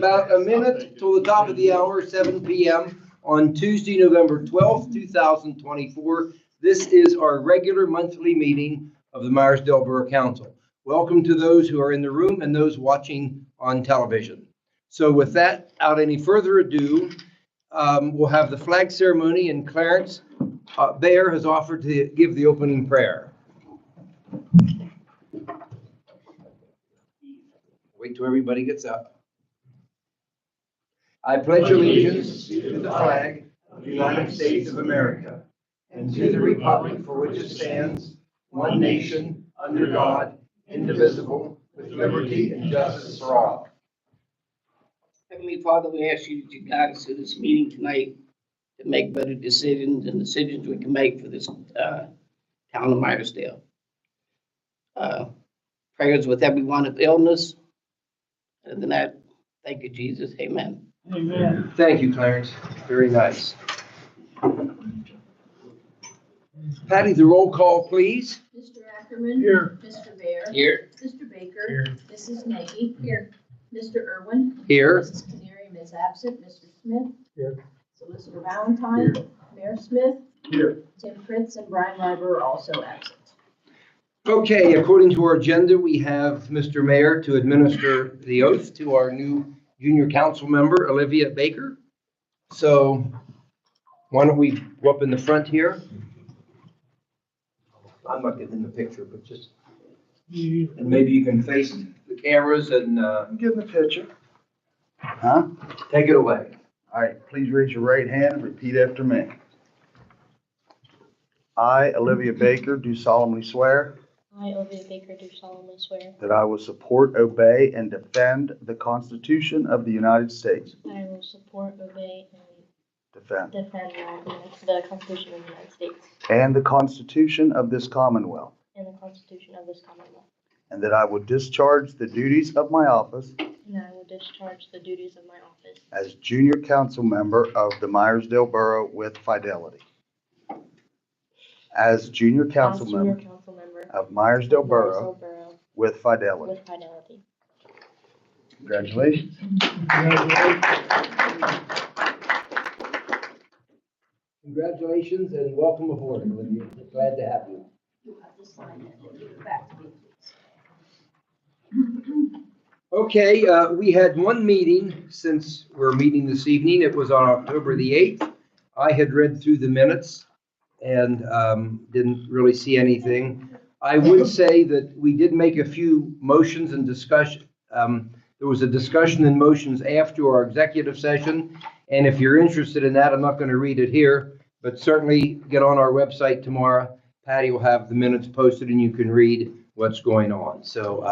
About a minute till the top of the hour, 7 p.m. on Tuesday, November 12th, 2024. This is our regular monthly meeting of the Meyersdale Borough Council. Welcome to those who are in the room and those watching on television. So with that, without any further ado, we'll have the flag ceremony, and Clarence Bayer has offered to give the opening prayer. Wait till everybody gets up. I pledge allegiance to the flag of the United States of America and to the republic for which it stands, one nation, under God, indivisible, with liberty and justice for all. Heavenly Father, we ask you to guide us through this meeting tonight to make better decisions and decisions we can make for this town of Meyersdale. Prayers with everyone of illness. Other than that, thank you, Jesus. Amen. Amen. Thank you, Clarence. Very nice. Patty, the roll call, please. Mr. Ackerman. Here. Mr. Baer. Here. Mr. Baker. Here. Mrs. Nagy. Here. Mr. Irwin. Here. Mrs. Canary is absent. Mr. Smith. Here. Solicitor Valentine. Here. Mayor Smith. Here. Tim Fritz and Brian Leiber are also absent. Okay, according to our agenda, we have Mr. Mayor to administer the oath to our new junior council member, Olivia Baker. So why don't we go up in the front here? I'm not getting in the picture, but just, and maybe you can face the cameras and I'm getting the picture. Huh? take it away. All right, please raise your right hand and repeat after me. I, Olivia Baker, do solemnly swear I, Olivia Baker, do solemnly swear that I will support, obey, and defend the Constitution of the United States. that I will support, obey, and Defend. defend the Constitution of the United States And the Constitution of this Commonwealth. and the Constitution of this Commonwealth, And that I will discharge the duties of my office and that I will discharge the duties of my office as junior council member of the Meyersdale Borough with fidelity. As junior council as junior member council member of Meyersdale of Borough Meyersdale Borough with fidelity. with fidelity. Congratulations. Congratulations and welcome aboard, Olivia. Glad to have you. Just sign it and give it back to me. Okay, we had one meeting since we're meeting this evening. It was on October the 8th. I had read through the minutes and didn't really see anything. I would say that we did make a few motions and discussion. There was a discussion and motions after our executive session. And if you're interested in that, I'm not going to read it here, but certainly get on our website tomorrow. Patty will have the minutes posted and you can read what's going on. So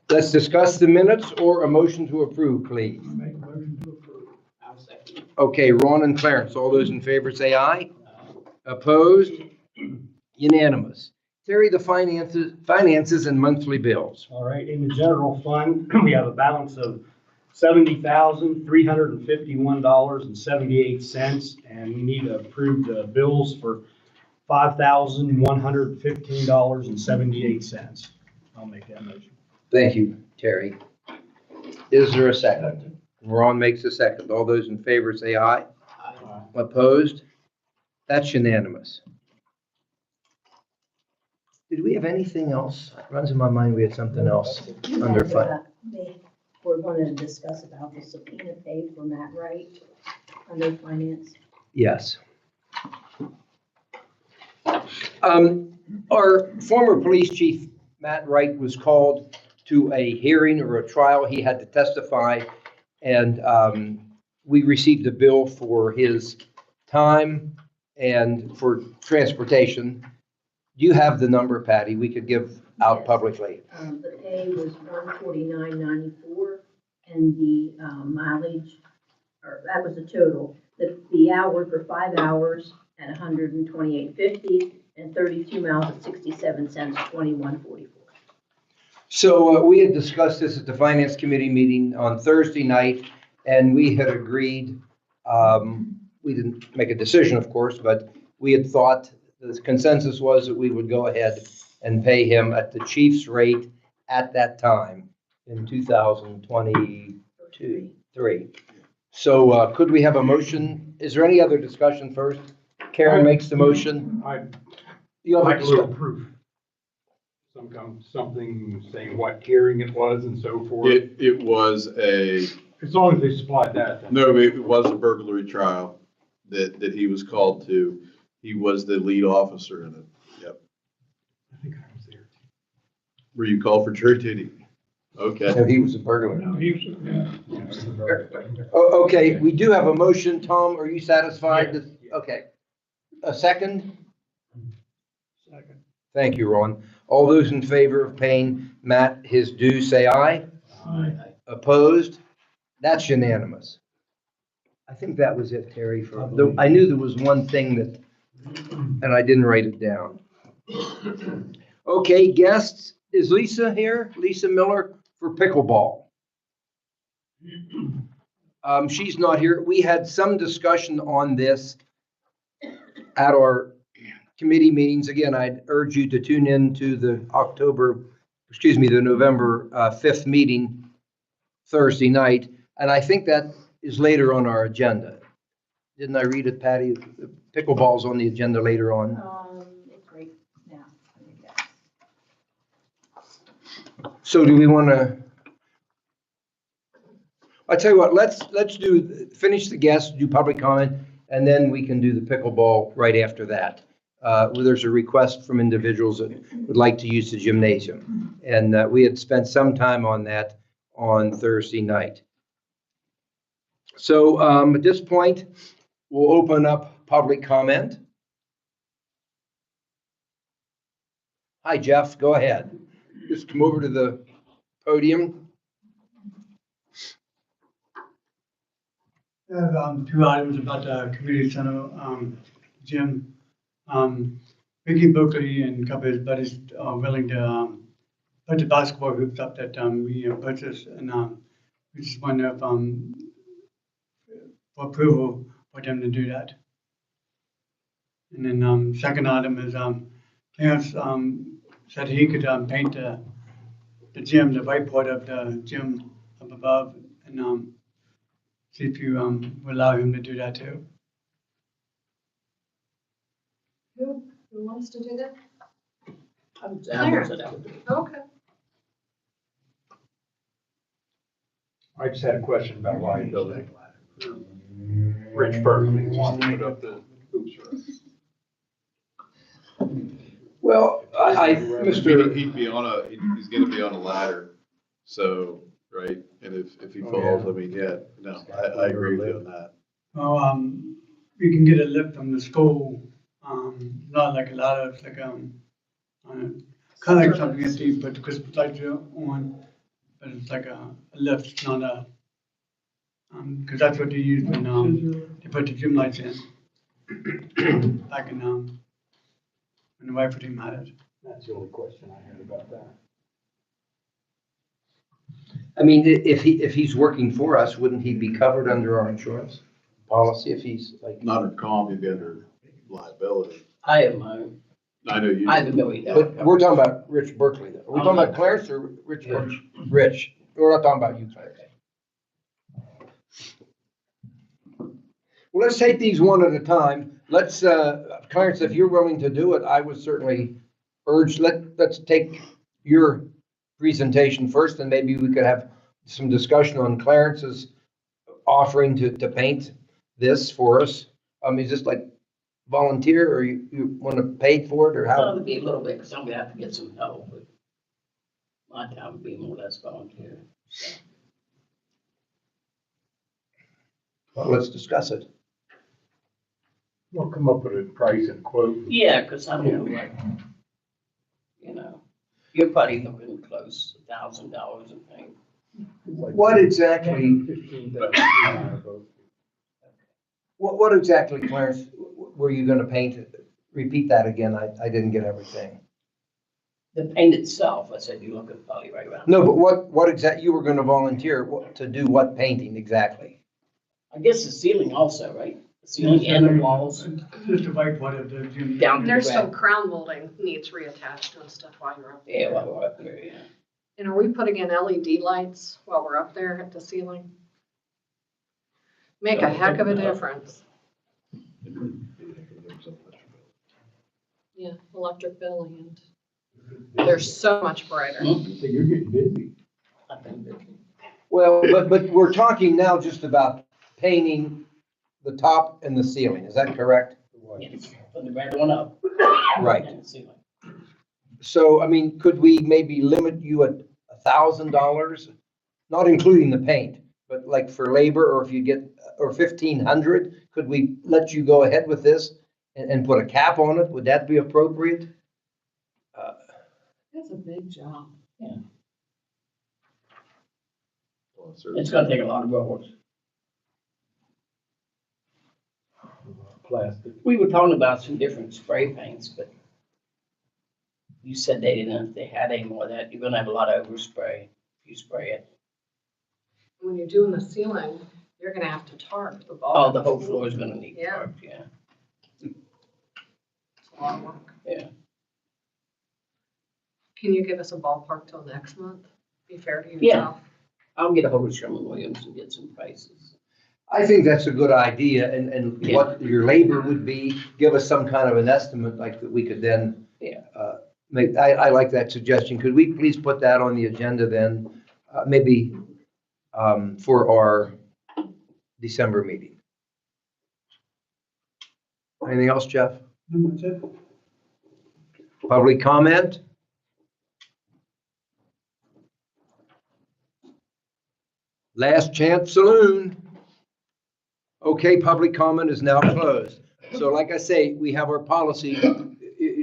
let's discuss the minutes or a motion to approve, please. Make a motion to approve. I'll second. Okay, Ron and Clarence, all those in favor say aye. Opposed? Unanimous. Terry, the finances and monthly bills. All right, in the general fund, we have a balance of $70,351.78, and we need to approve the bills for $5,115.78. I'll make that motion. Thank you, Terry. Is there a second? Ron makes a second. All those in favor say aye. Opposed? That's unanimous. Did we have anything else? It runs in my mind we had something else under fund. We're going to discuss about the subpoena paid for Matt Wright under finance. Yes. Our former police chief, Matt Wright, was called to a hearing or a trial. He had to testify, and we received a bill for his time and for transportation. Do you have the number, Patty? We could give out publicly. The pay was $149.94, and the mileage, or that was the total. The hour for 5 hours at $128.50, and 32 miles at 67 cents, $21.44. So we had discussed this at the Finance Committee meeting on Thursday night, and we had agreed, we didn't make a decision, of course, but we had thought the consensus was that we would go ahead and pay him at the chief's rate at that time in 2022. 2, 3. So could we have a motion? Is there any other discussion first? Karen makes the motion. I'd You like have a little proof. Something saying what hearing it was and so forth. It was As long as they supplied that. then- no, it was a burglary trial that he was called to. He was the lead officer in it. Yep. I think I was there. Were you called for jury duty? Okay. No, he was a burglar. No, he was, yeah. Yeah, it was a burglary. Oh, okay, we do have a motion. Tom, are you satisfied? Yes. Okay. A second? Second. Thank you, Ron. All those in favor of paying Matt his due, say aye. Aye. Opposed? That's unanimous. I think that was it, Terry. I knew there was one thing that, and I didn't write it down. Okay, guests, is Lisa here? Lisa Miller for pickleball. She's not here. We had some discussion on this at our committee meetings. Again, I'd urge you to tune in to the the November 5th meeting Thursday night. And I think that is later on our agenda. Didn't I read it, Patty? Pickleball's on the agenda later on. It's right now. So do we want to? I tell you what, let's finish the guests, do public comment, and then we can do the pickleball right after that. Where there's a request from individuals that would like to use the gymnasium. And we had spent some time on that on Thursday night. So at this point, we'll open up public comment. Hi, Jeff, go ahead. Just come over to the podium. I have 2 items about the community center gym. Vicky Buckley and a couple of his buddies are willing to put the basketball hoops up that we purchased, and we just wonder if for approval for them to do that. And then second item is Clarence said he could paint the gym, the white part of the gym up above, and see if you would allow him to do that too. Who wants to do that? I'm so that would be. Okay. I just had a question about liability. Rich personally wants to put up the hoops for us. Well, Mr. He'd be on he's gonna be on a ladder, so, right? And if he falls, I mean, yeah, no, I agree with you on that. Well, we can get a lift from the school, not like a ladder, it's like, kind of like something that you put the Christmas lights on, but it's like a lift, not a, because that's what they use when, they put the gym lights in. Back in, when the wife team had it. That's the only question I had about that. I mean, if he's working for us, wouldn't he be covered under our insurance policy if he's like? Not under comp, you'd be under liability. I have my own. I know you. I have $1 million. But we're talking about Rich Berkeley though. Are we talking about Clarence or Rich? Berkeley? Rich. We're not talking about you, Clarence. Well, let's take these one at a time. Let's, Clarence, if you're willing to do it, I would certainly urge, let's take your presentation first, and maybe we could have some discussion on Clarence's offering to paint this for us. Is this like volunteer, or you want to pay for it, or Well, how? it'd be a little bit, because I'm gonna have to get some help, but my time would be more or less volunteer. So. Well, let's discuss it. We'll come up with a price and quote. Yeah, because I mean, like, you're probably looking close, $1,000, I think. What exactly, $15,000. what exactly, Clarence, were you gonna paint? Repeat that again. I didn't get everything. The paint itself, I said, you're looking probably right around. No, but what exactly, you were gonna volunteer to do what painting exactly? I guess the ceiling also, right? The ceiling and the walls Just the white part of the gym. down to the There's some ground. crown molding needs reattached and stuff while you're up there. Yeah, while we're up there, yeah. And are we putting in LED lights while we're up there at the ceiling? Make a heck of a difference. Yeah, electric bill and they're so much brighter. So you're getting busy. I've been busy. Well, but we're talking now just about painting the top and the ceiling, is that correct? Yes, put the red one up. Right. And the ceiling. So, I mean, could we maybe limit you at $1,000, not including the paint, but like for labor, or if you get, or 1,500, could we let you go ahead with this and put a cap on it? Would that be appropriate? That's a big job. It's gonna take a lot of hours. Plastic. We were talking about some different spray paints, but you said they didn't, if they had any more of that, you're gonna have a lot of overspray if you spray it. When you're doing the ceiling, you're gonna have to tarp the ball. Oh, the whole floor is gonna need Yeah. tarp, yeah. It's a lot of work. Yeah. Can you give us a ballpark till next month? Be fair to Yeah. yourself. I'll get a hold of Sherman-Williams and get some prices. I think that's a good idea, and Yeah. what your labor would be, give us some kind of an estimate, like that we could then Yeah. make, I like that suggestion. Could we please put that on the agenda then, maybe for our December meeting? Anything else, Jeff? That's it. Public comment? Last chance saloon. Okay, public comment is now closed. So like I say, we have our policy,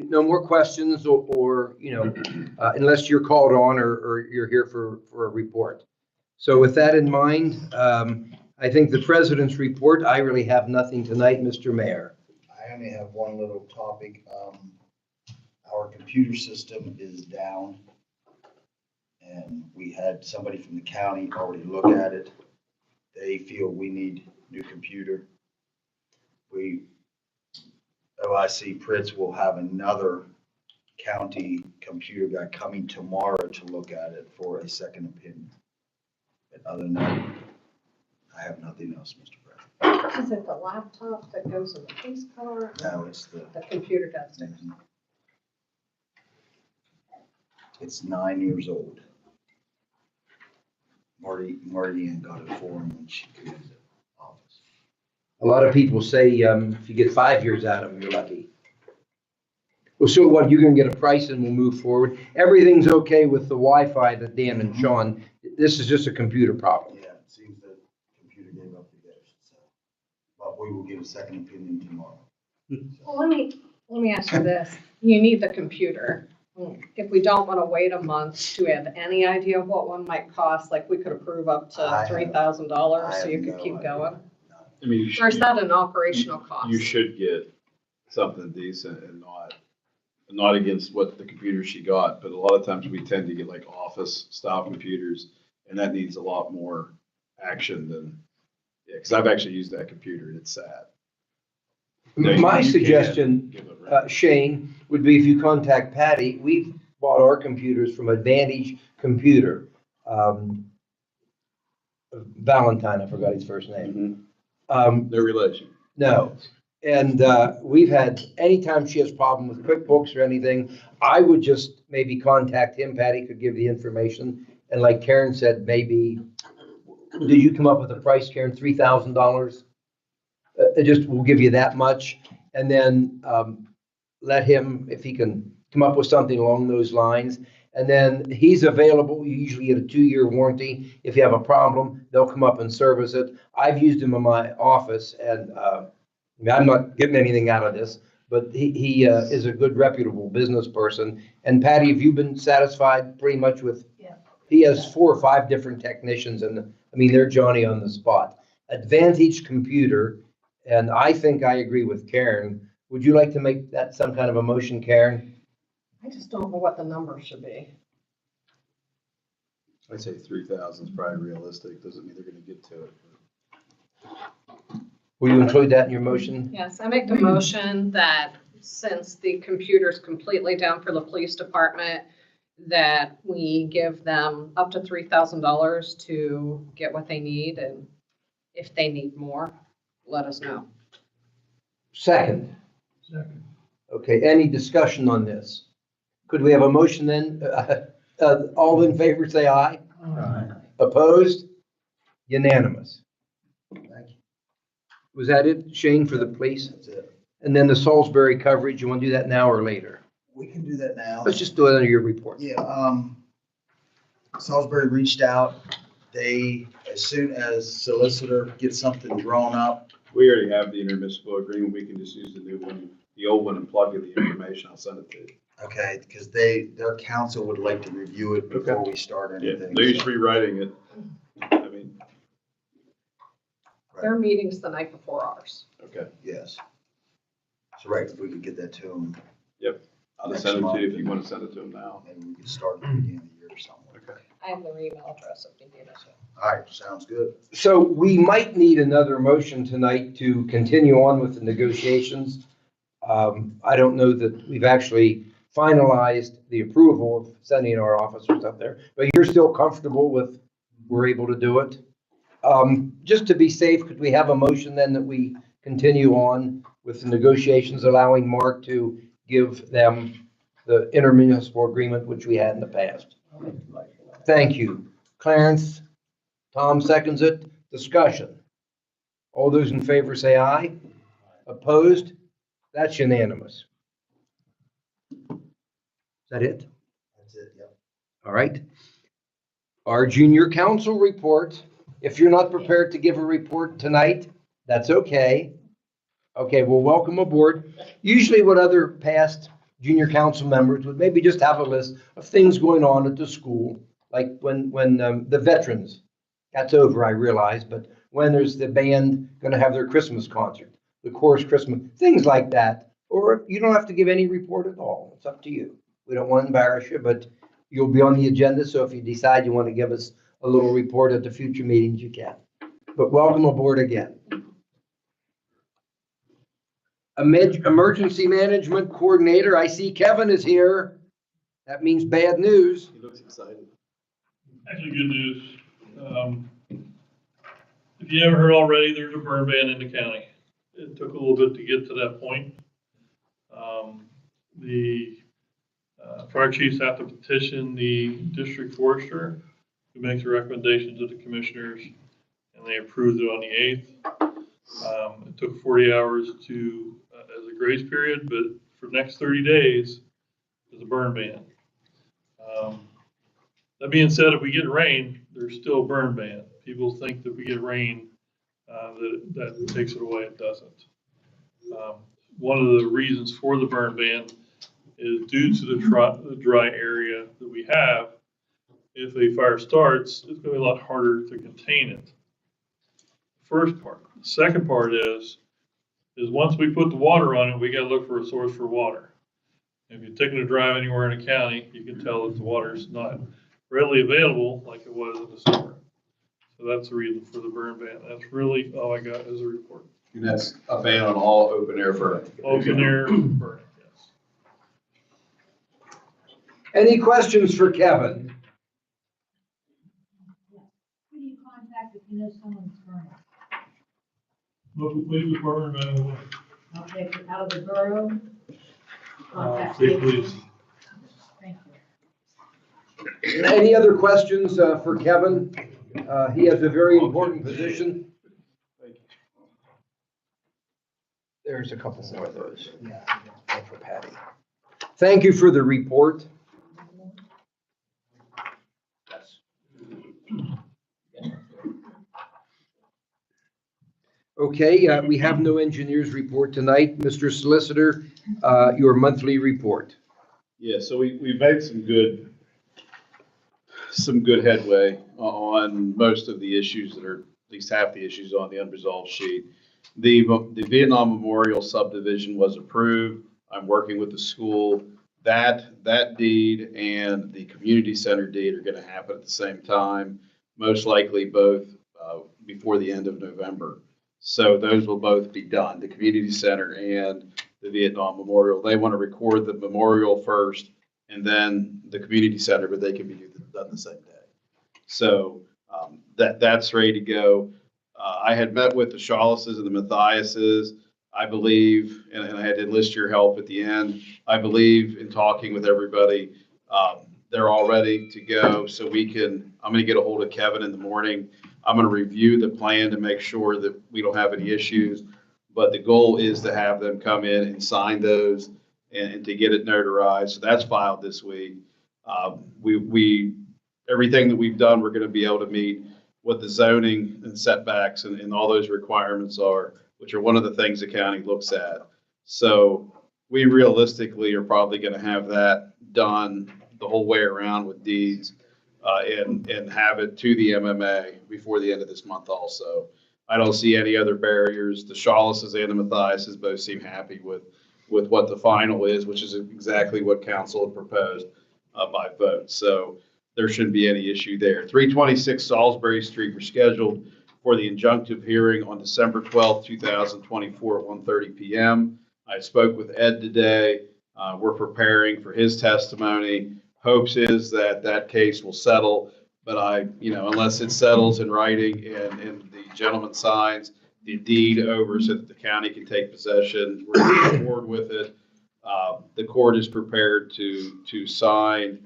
no more questions or, unless you're called on or you're here for a report. So with that in mind, I think the president's report, I really have nothing tonight, Mr. Mayor. I only have one little topic. Our computer system is down. And we had somebody from the county already look at it. They feel we need new computer. OIC Pritz will have another county computer guy coming tomorrow to look at it for a second opinion. But other than that, I have nothing else, Mr. President. Is it the laptop that goes in the police car? No, it's the, The computer does it. it's 9 years old. Marty Ann got it for him when she came to the office. A lot of people say, if you get 5 years out of them, you're lucky. Well, so what, you're gonna get a price and we'll move forward. Everything's okay with the Wi-Fi that Dan and Sean, this is just a computer problem. Yeah, it seems that computer gave up the ghost, so. But we will get a second opinion tomorrow. Well, let me ask you this. You need the computer. If we don't want to wait a month, do we have any idea of what one might cost? Like, we could approve up to I have- $3,000 so I you have could no keep idea. going? I mean, Or is that an operational cost? you should get something decent and not against what the computer she got, but a lot of times we tend to get like office style computers, and that needs a lot more action than, yeah, because I've actually used that computer and it's sad. No, you My can't suggestion, give it right. Shane, would be if you contact Patty, we've bought our computers from Advantage Computer. Valentine, I forgot his first name. No relation. No, and we've had, anytime she has problem with QuickBooks or anything, I would just maybe contact him, Patty could give the information. And like Karen said, maybe, did you come up with a price, Karen, $3,000? Just, we'll give you that much, and then let him, if he can come up with something along those lines. And then he's available, you usually get a 2-year warranty. If you have a problem, they'll come up and service it. I've used him in my office, and I'm not getting anything out of this, but he is a good reputable business person. And Patty, have you been satisfied pretty much with? Yeah. He has 4 or 5 different technicians, and I mean, they're Johnny on the spot. Advantage Computer, and I think I agree with Karen. Would you like to make that some kind of a motion, Karen? I just don't know what the number should be. I'd say 3,000 is probably realistic. Doesn't mean they're gonna get to it. Will you include that in your motion? Yes, I make the motion that since the computer's completely down for the police department, that we give them up to $3,000 to get what they need. And If they need more, let us know. Second. Second. Okay, any discussion on this? Could we have a motion then? All in favor, say aye. Opposed? Unanimous. Thank you. Was that it, Shane, for the police? That's it. And then the Salisbury coverage, you want to do that now or later? We can do that now. Let's just do it under your report. Yeah, Salisbury reached out. They, as soon as Solicitor gets something drawn up, We already have the intermunicipal agreement. We can just use the new one, the old one, and plug in the information. I'll send it to you. okay, because their council would like to review it before we start Yeah, anything. they're just rewriting it. I mean, Their meeting's the night before ours. okay. Yes. So, right, if we could get that to them, I'll just send it to you if you want to send it to them now. maybe we could start at the beginning of the year or something. Okay. I have their email address if you need it. All right, sounds good. So we might need another motion tonight to continue on with the negotiations. I don't know that we've actually finalized the approval of sending our officers up there, but you're still comfortable with, we're able to do it? Just to be safe, could we have a motion then that we continue on with the negotiations, allowing Mark to give them the intermunicipal agreement which we had in the past? Thank you. Clarence, Tom seconds it. Discussion. All those in favor say aye. Opposed? That's unanimous. Is that it? That's it, yep. All right. Our junior council report. If you're not prepared to give a report tonight, that's okay. Okay, well, welcome aboard. Usually what other past junior council members would maybe just have a list of things going on at the school, like when the veterans, that's over, I realize, but when there's the band going to have their Christmas concert, the chorus Christmas, things like that. Or you don't have to give any report at all. It's up to you. We don't want to embarrass you, but you'll be on the agenda. So if you decide you want to give us a little report at the future meetings, you can. But welcome aboard again. Emergency Management Coordinator, I see Kevin is here. That means bad news. He looks excited. Actually, good news. If you haven't heard already, there's a burn ban in the county. It took a little bit to get to that point. The fire chiefs have to petition the district forester, who makes a recommendation to the commissioners, and they approved it on the 8th. It took 40 hours to, as a grace period, but for the next 30 days, there's a burn ban. That being said, if we get rain, there's still a burn ban. People think that we get rain, that takes it away. It doesn't. One of the reasons for the burn ban is due to the dry area that we have. If a fire starts, it's going to be a lot harder to contain it. First part. The second part is once we put the water on it, we got to look for a source for water. If you're taking a drive anywhere in the county, you can tell that the water's not readily available like it was in the summer. So that's the reason for the burn ban. That's really all I got as a report. And that's a ban on all open air burning. Open air burning, yes. Any questions for Kevin? Who do you contact if you know someone's burning? Local police department, Okay, out of the borough? Contact state state police. Thank you. Any other questions for Kevin? He has a very important position. There's a couple more of those. One for Patty. Thank you for the report. Okay, we have no engineer's report tonight. Mr. Solicitor, your monthly report. Yeah, so we've made some good headway on most of the issues that are, at least half the issues on the unresolved sheet. The Vietnam Memorial subdivision was approved. I'm working with the school. That deed and the community center deed are going to happen at the same time, most likely both before the end of November. So those will both be done, the community center and the Vietnam Memorial. They want to record the memorial first and then the community center, but they can be done the same day. So that's ready to go. I had met with the Shawlesses and the Matthiases, I believe, and I had to enlist your help at the end. I believe in talking with everybody, they're all ready to go. So I'm going to get a hold of Kevin in the morning. I'm going to review the plan to make sure that we don't have any issues. But the goal is to have them come in and sign those and to get it notarized. So that's filed this week. Everything that we've done, we're going to be able to meet what the zoning and setbacks and all those requirements are, which are one of the things the county looks at. So we realistically are probably going to have that done the whole way around with deeds and have it to the MMA before the end of this month also. I don't see any other barriers. The Shawlesses and the Matthiases both seem happy with what the final is, which is exactly what council had proposed by vote. So there shouldn't be any issue there. 326 Salisbury Street, we're scheduled for the injunctive hearing on December 12th, 2024 at 1:30 p.m. I spoke with Ed today. We're preparing for his testimony. Hopes is that case will settle, but unless it settles in writing and the gentleman signs the deed over so that the county can take possession, we're going forward with it. The court is prepared to sign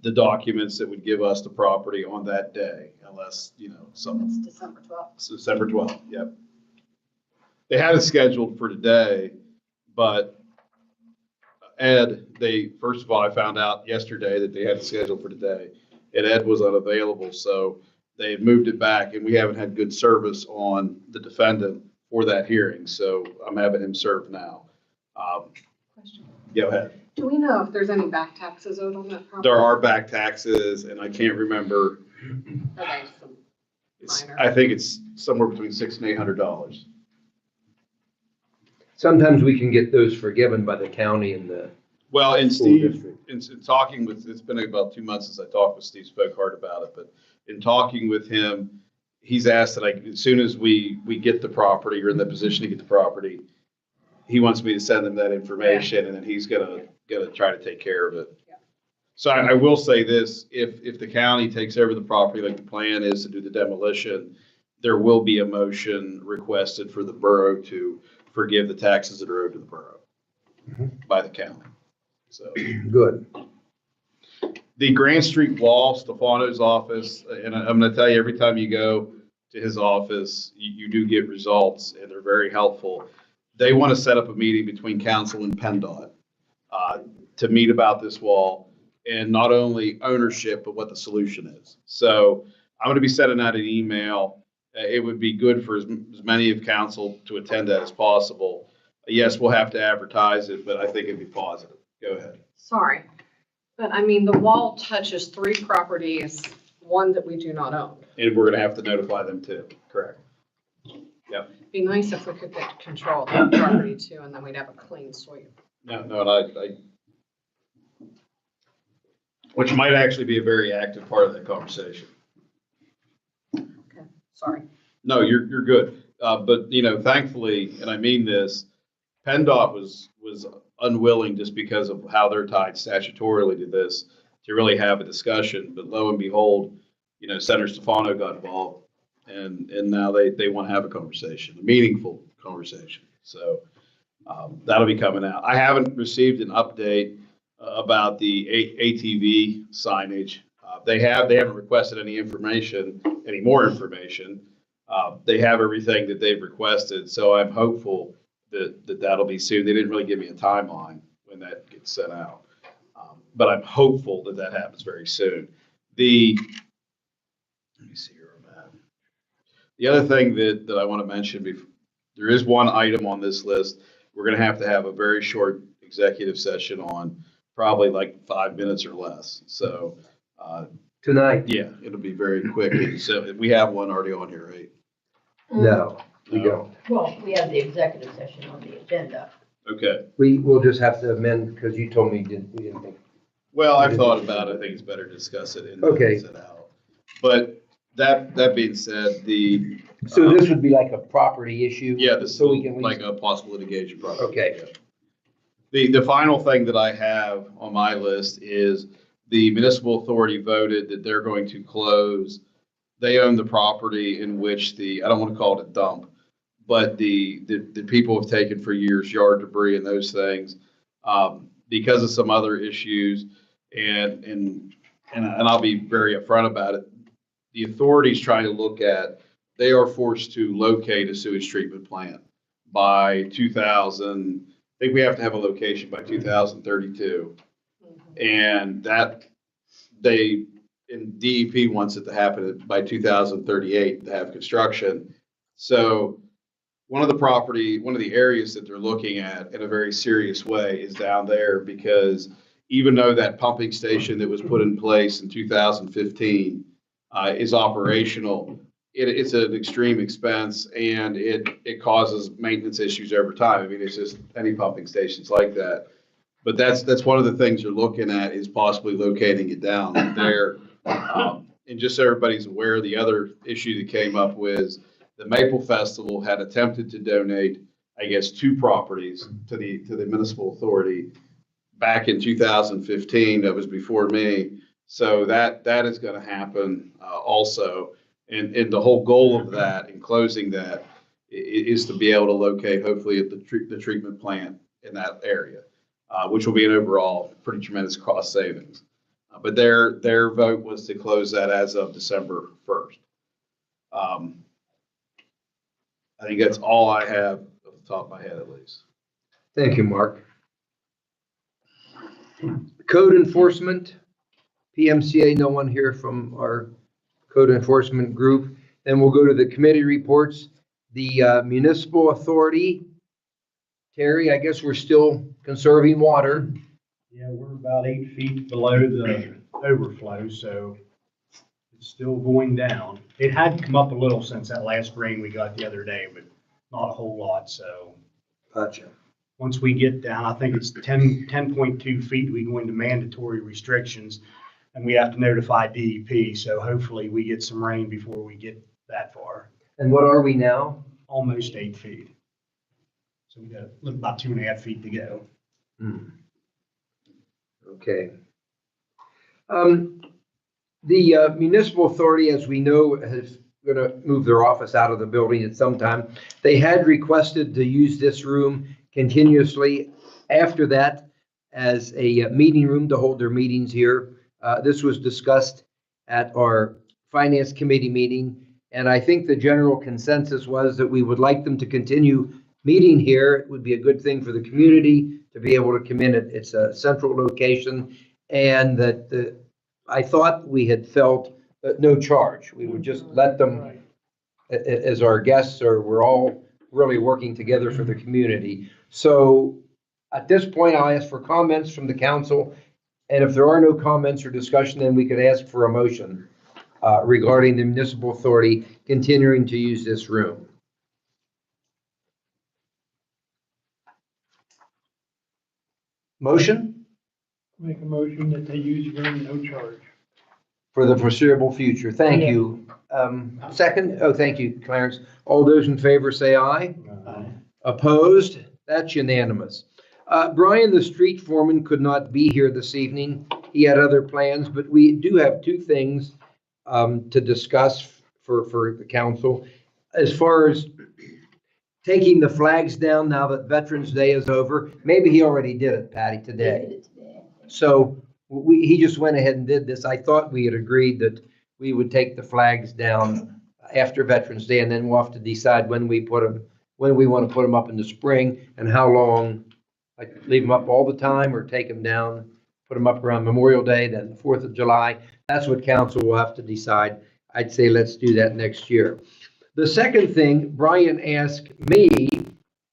the documents that would give us the property on that day, unless, something. It's December 12th. It's December 12th, yep. They had it scheduled for today, but Ed, first of all, I found out yesterday that they had it scheduled for today, and Ed was unavailable, so they moved it back, and we haven't had good service on the defendant for that hearing, so I'm having him served now. Question. Go ahead. Do we know if there's any back taxes owed on that property? There are back taxes, and I can't remember. Are they some minor? I think it's somewhere between $600 and $800. Sometimes we can get those forgiven by the county and the Well, and school Steve, district. in talking with, it's been about 2 months since I talked with Steve, spoke hard about it, but in talking with him, he's asked that as soon as we get the property or in the position to get the property, he wants me to send him that information, and then he's gonna try to take care of it. Yeah. So I will say this, if the county takes over the property like the plan is to do the demolition, there will be a motion requested for the borough to forgive the taxes that are owed to the borough by the county. So Good. the Grand Street wall, Stefano's office, and I'm going to tell you, every time you go to his office, you do get results, and they're very helpful. They want to set up a meeting between council and PennDOT to meet about this wall, and not only ownership, but what the solution is. So I'm going to be sending out an email. It would be good for as many of council to attend that as possible. Yes, we'll have to advertise it, but I think it'd be positive. Go ahead. Sorry, but I mean, the wall touches 3 properties, one that we do not own. And we're going to have to notify them too. Correct. It'd be nice if we could get control of that property too, and then we'd have a clean sweep. No, and which might actually be a very active part of that conversation. Okay, sorry. No, you're good. But thankfully, and I mean this, PennDOT was unwilling, just because of how they're tied statutorily to this, to really have a discussion. But lo and behold, Senator Stefano got involved, and now they want to have a conversation, a meaningful conversation. So that'll be coming out. I haven't received an update about the ATV signage. They haven't requested any more information. They have everything that they've requested, so I'm hopeful that'll be soon. They didn't really give me a timeline when that gets sent out, but I'm hopeful that happens very soon. Let me see here, man. The other thing that I want to mention, there is one item on this list we're going to have a very short executive session on, probably like 5 minutes or less. So Tonight? yeah, it'll be very quick. So we have one already on here, right? No, we don't. Well, we have the executive session on the agenda. Okay. We will just have to amend, because you told me we didn't think. Well, I've thought about it. I think it's better to discuss it in Okay. sit out. But that being said, So this would be like a property issue? yeah, this So is we can. like a possible litigation problem. Okay. The final thing that I have on my list is the municipal authority voted that they're going to close they own the property in which I don't want to call it a dump, but the people have taken for years yard debris and those things, because of some other issues. And I'll be very upfront about it. The authorities trying to look at, they are forced to locate a sewage treatment plant by 2000. I think we have to have a location by 2032. And and DEP wants it to happen by 2038 to have construction. So one of the areas that they're looking at in a very serious way is down there, because even though that pumping station that was put in place in 2015 is operational, it's an extreme expense, and it causes maintenance issues over time. I mean, it's just any pumping stations like that. But that's one of the things you're looking at, is possibly locating it down there. And just so everybody's aware, the other issue that came up was the Maple Festival had attempted to donate, I guess, 2 properties to the municipal authority back in 2015. That was before me. So that is going to happen also. And the whole goal of that, in closing that, is to be able to locate, hopefully, at the treatment plant in that area, which will be an overall pretty tremendous cost savings. But their vote was to close that as of December 1st. I think that's all I have off the top of my head, at least. Thank you, Mark. Code enforcement, PMCA, no one here from our code enforcement group. Then we'll go to the committee reports. The municipal authority, Terry, I guess we're still conserving water. Yeah, we're about 8 feet below the overflow, so it's still going down. It had come up a little since that last rain we got the other day, but not a whole lot, so. Gotcha. Once we get down, I think it's 10.2 feet, we go into mandatory restrictions, and we have to notify DEP, so hopefully we get some rain before we get that far. And what are we now? Almost 8 feet. So we got about 2.5 feet to go. Okay. The municipal authority, as we know, is going to move their office out of the building at some time. They had requested to use this room continuously after that as a meeting room to hold their meetings here. This was discussed at our finance committee meeting, and I think the general consensus was that we would like them to continue meeting here. It would be a good thing for the community to be able to come in. It's a central location, and that I thought we had felt no charge. We would just let them as our guests, or we're all really working together for the community. So at this point, I'll ask for comments from the council. And if there are no comments or discussion, then we could ask for a motion regarding the municipal authority continuing to use this room. Motion? Make a motion that they use room, no charge. For the foreseeable future. Thank you. Second? Oh, thank you, Clarence. All those in favor say aye. Aye. Opposed? That's unanimous. Brian, the street foreman, could not be here this evening. He had other plans, but we do have 2 things to discuss for the council. As far as taking the flags down now that Veterans Day is over, maybe he already did it, Patty, today. So he just went ahead and did this. I thought we had agreed that we would take the flags down after Veterans Day, and then we'll have to decide when we want to put them up in the spring and how long. Like leave them up all the time or take them down, put them up around Memorial Day, then 4th of July. That's what council will have to decide. I'd say let's do that next year. The second thing, Brian asked me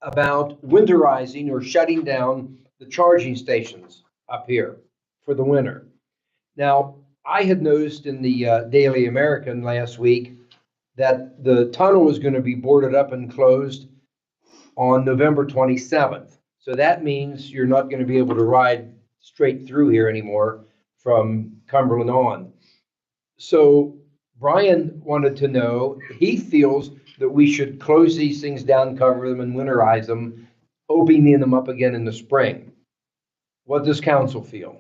about winterizing or shutting down the charging stations up here for the winter. Now, I had noticed in the Daily American last week that the tunnel was going to be boarded up and closed on November 27th. So that means you're not going to be able to ride straight through here anymore from Cumberland on. So Brian wanted to know, he feels that we should close these things down, cover them, and winterize them, opening them up again in the spring. What does council feel?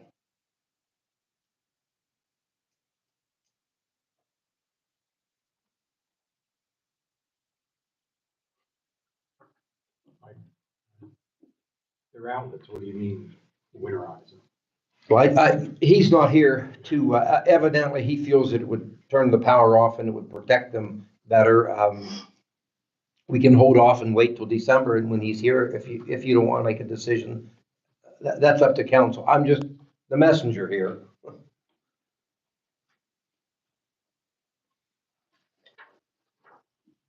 They're outlets, what do you mean winterize them? Well, he's not here to, evidently, he feels it would turn the power off and it would protect them better. We can hold off and wait till December and when he's here, if you don't want to make a decision. That's up to council. I'm just the messenger here.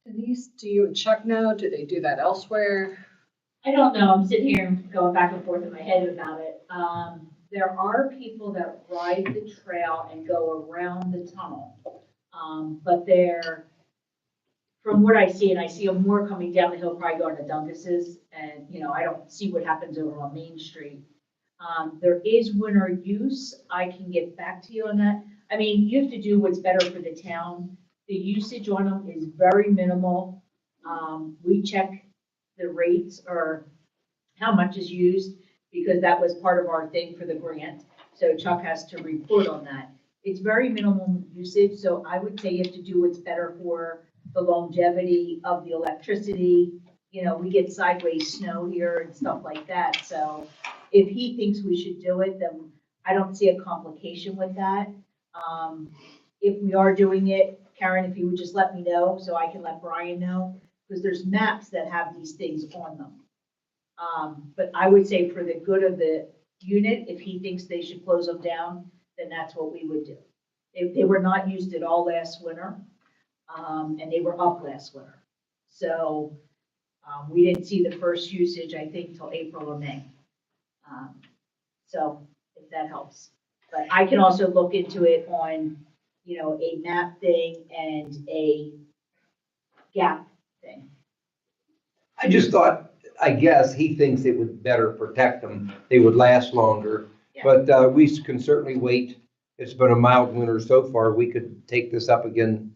Denise, do you and Chuck know? Do they do that elsewhere? I don't know, I'm sitting here going back and forth in my head about it. There are people that ride the trail and go around the tunnel. But they're, from what I see, and I see them more coming down the hill, probably going to Dunkas's, and, you know, I don't see what happens over on Main Street. There is winter use, I can get back to you on that. I mean, you have to do what's better for the town. The usage on them is very minimal. We check the rates or how much is used, because that was part of our thing for the grant. So Chuck has to report on that. It's very minimal usage, so I would say you have to do what's better for the longevity of the electricity. You know, we get sideways snow here and stuff like that, so if he thinks we should do it, then I don't see a complication with that. If we are doing it, Karen, if you would just let me know so I can let Brian know, because there's maps that have these things on them. But I would say for the good of the unit, if he thinks they should close them down, then that's what we would do. If they were not used at all last winter, and they were up last winter. So, we didn't see the first usage, I think, till April or May. So if that helps. But I can also look into it on, you know, a map thing and a gap thing. I just thought, I guess he thinks it would better protect them. They would last longer. Yeah. But we can certainly wait. It's been a mild winter so far. We could take this up again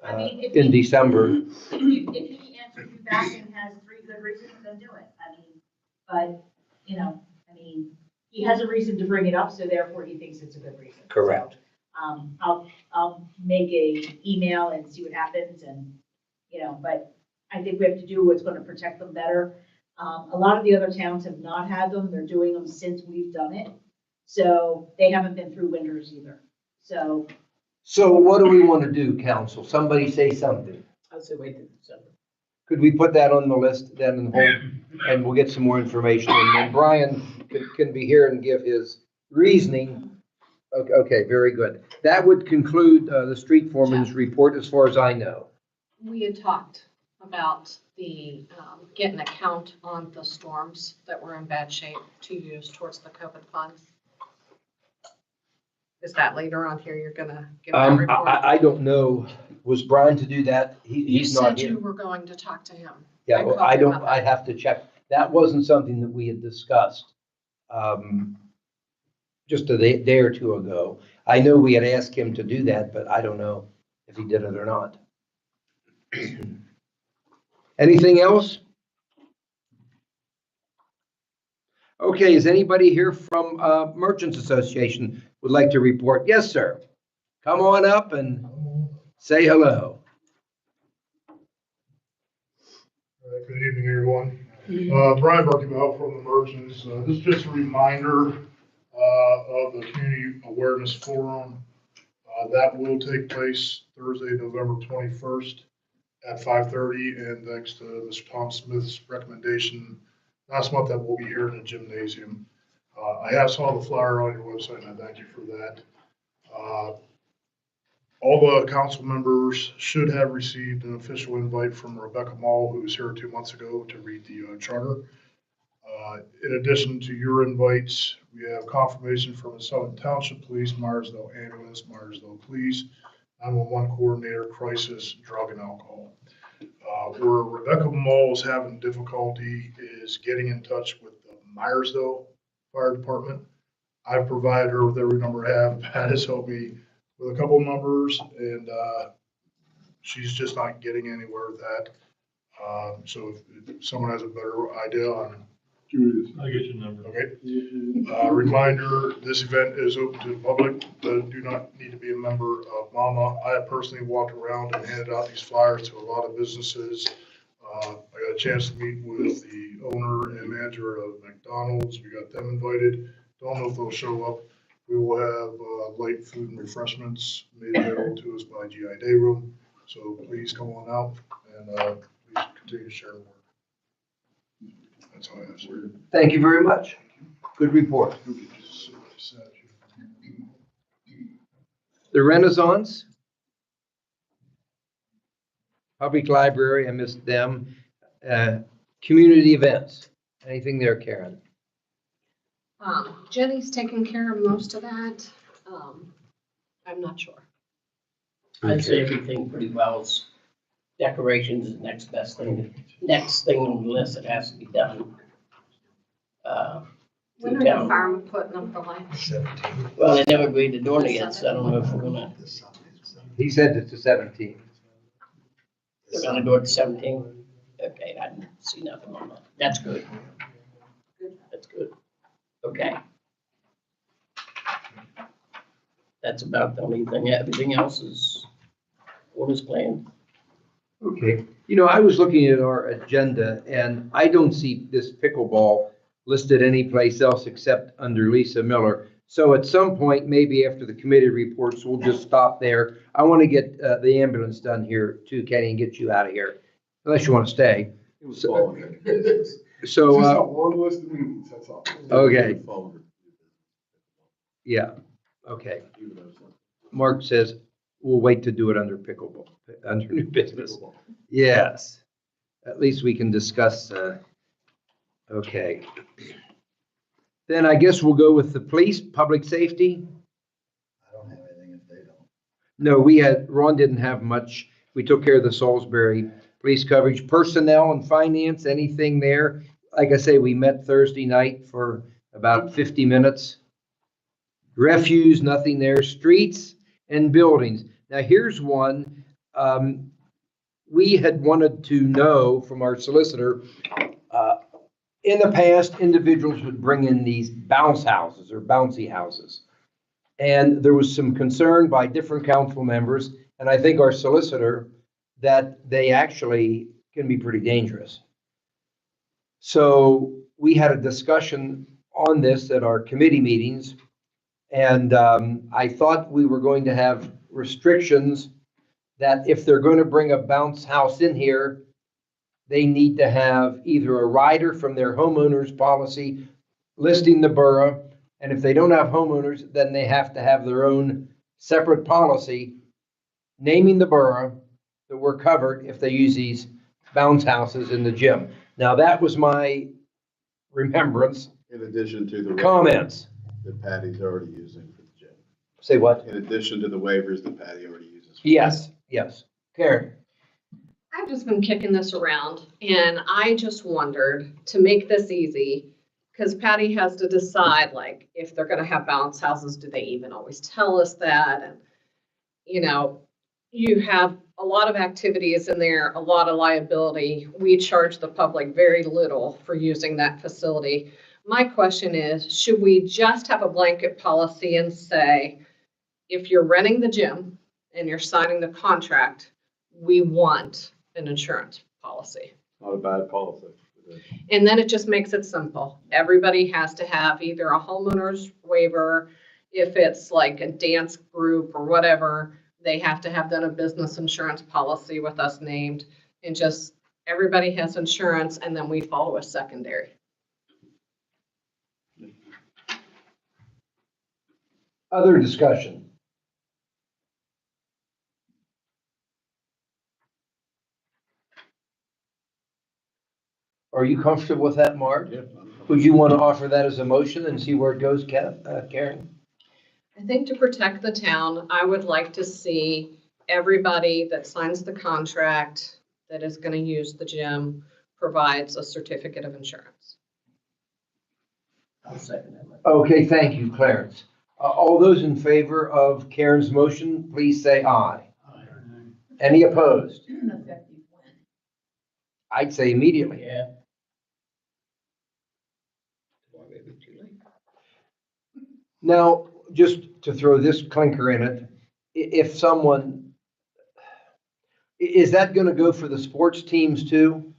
I mean, if in he- December. If he answers you back and has 3 good reasons, then do it. I mean, but, you know, I mean, he has a reason to bring it up, so therefore he thinks it's a good reason. Correct. So, I'll make a email and see what happens and, you know, but I think we have to do what's gonna protect them better. A lot of the other towns have not had them. They're doing them since we've done it. So they haven't been through winters either. So So what do we want to do, council? Somebody say something. I'd say wait till December. Could we put that on the list then and hold, and we'll get some more information and then Brian can be here and give his reasoning. Okay, very good. That would conclude the street foreman's report as far as I know. We had talked about the, getting a count on the storms that were in bad shape to use towards the COVID funds. Is that later on here you're gonna give that report? I don't know. Was Brian to do that? You He's not said you here. were going to talk to him. Yeah, I well, called I him don't, up. I have to check. That wasn't something that we had discussed, just a day or two ago. I know we had asked him to do that, but I don't know if he did it or not. Anything else? Okay, is anybody here from Merchants Association would like to report? Yes, sir. Come on up and say hello. Good evening, everyone. Brian Buckybell from the Merchants. This is just a reminder of the Community Awareness Forum. That will take place Thursday, November 21st at 5:30. And thanks to Mr. Tom Smith's recommendation last month, that will be here in the gymnasium. I have saw the flyer on your website, and I thank you for that. All the council members should have received an official invite from Rebecca Mall, who was here 2 months ago to read the charter. In addition to your invites, we have confirmation from the Southern Township Police, Meyersdale Ambulance, Meyersdale Police, 911 Coordinator, Crisis, Drug and Alcohol. Where Rebecca Mall is having difficulty is getting in touch with the Meyersdale Fire Department. I've provided her with every number I have. Pat has helped me with a couple of numbers, and she's just not getting anywhere with that. So if someone has a better idea on. I'll get your number. Okay. Reminder, this event is open to the public, but do not need to be a member of MAMA. I have personally walked around and handed out these flyers to a lot of businesses. I got a chance to meet with the owner and manager of McDonald's. We got them invited. Don't know if they'll show up. We will have light food and refreshments made available to us by GI Day Room. So please come on out and please continue to share the word. That's all I have, sir. Thank you very much. Good report. The Renaissance, Public Library, I missed them. Community events, anything there, Karen? Jenny's taking care of most of that. I'm not sure. I'd say everything pretty well. It's decorations is the next best thing, next thing on the list that has to be done. When are the firemen putting up the lights? Well, they never agreed to doing it yet, so I don't know if we're gonna, He said it's the 17th. they're gonna do it the 17th. Okay, I didn't see nothing on that. That's good. That's good. Okay. That's about the only thing. Everything else is what is planned. Okay. You know, I was looking at our agenda and I don't see this pickleball listed anyplace else except under Lisa Miller. So at some point, maybe after the committee reports, we'll just stop there. I want to get the ambulance done here too, Kenny, and get you out of here, unless you want to stay. It was So, following. so, Just a long list of meetings, that's all. Okay. Yeah, okay. Mark says we'll wait to do it under pickleball, under new business. Yes, at least we can discuss, okay. Then I guess we'll go with the police, public safety. I don't have anything if they don't. No, Ron didn't have much. We took care of the Salisbury police coverage, personnel and finance, anything there? Like I say, we met Thursday night for about 50 minutes. Refuse, nothing there. Streets and buildings. Now here's one. We had wanted to know from our solicitor, in the past, individuals would bring in these bounce houses or bouncy houses. And there was some concern by different council members, and I think our solicitor, that they actually can be pretty dangerous. So we had a discussion on this at our committee meetings, and I thought we were going to have restrictions that if they're going to bring a bounce house in here, they need to have either a rider from their homeowner's policy listing the borough, and if they don't have homeowners, then they have to have their own separate policy naming the borough that we're covered if they use these bounce houses in the gym. Now, that was my remembrance. In addition to the Comments. that Patty's already using for the gym. Say what? In addition to the waivers that Patty already uses. Yes, yes. Karen? I've just been kicking this around and I just wondered, to make this easy, because Patty has to decide, like, if they're gonna have bounce houses, do they even always tell us that? And, you know, you have a lot of activities in there, a lot of liability. We charge the public very little for using that facility. My question is, should we just have a blanket policy and say, if you're renting the gym and you're signing the contract, we want an insurance policy? Not a bad policy. And then it just makes it simple. Everybody has to have either a homeowner's waiver, if it's like a dance group or whatever, they have to have done a business insurance policy with us named, and just everybody has insurance, and then we follow a secondary. Other discussion? Are you comfortable with that, Mark? Yeah. Would you want to offer that as a motion and see where it goes, Karen? I think to protect the town, I would like to see everybody that signs the contract that is going to use the gym provides a certificate of insurance. I'll second that. Okay, thank you, Clarence. All those in favor of Karen's motion, please say aye. Any opposed? Effective when? I'd say immediately. Yeah. Or maybe too late. Now, just to throw this clinker in it, if someone, is that going to go for the sports teams too?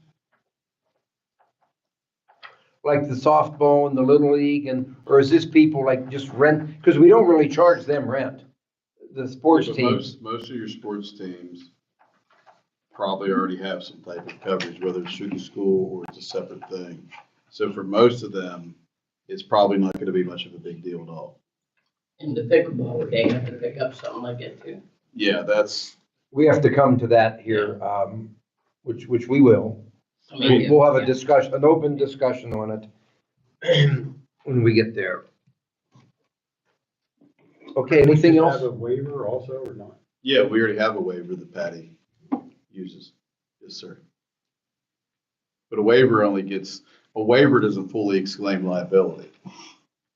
like the softball and the Little League, and, or is this people like just rent? Because we don't really charge them rent, the sports But teams. Most of your sports teams probably already have some type of coverage, whether it's through the school or it's a separate thing. So for most of them, it's probably not gonna be much of a big deal at all. In the pickleball, they have to pick up something like that too. Yeah, that's, We have to come to that here, which we will. I mean, We'll have a yeah. discussion, an open discussion on it when we get there. Okay, anything Have else? a waiver also or not? yeah, we already have a waiver that Patty uses. Yes, sir. But a waiver doesn't fully exclaim liability.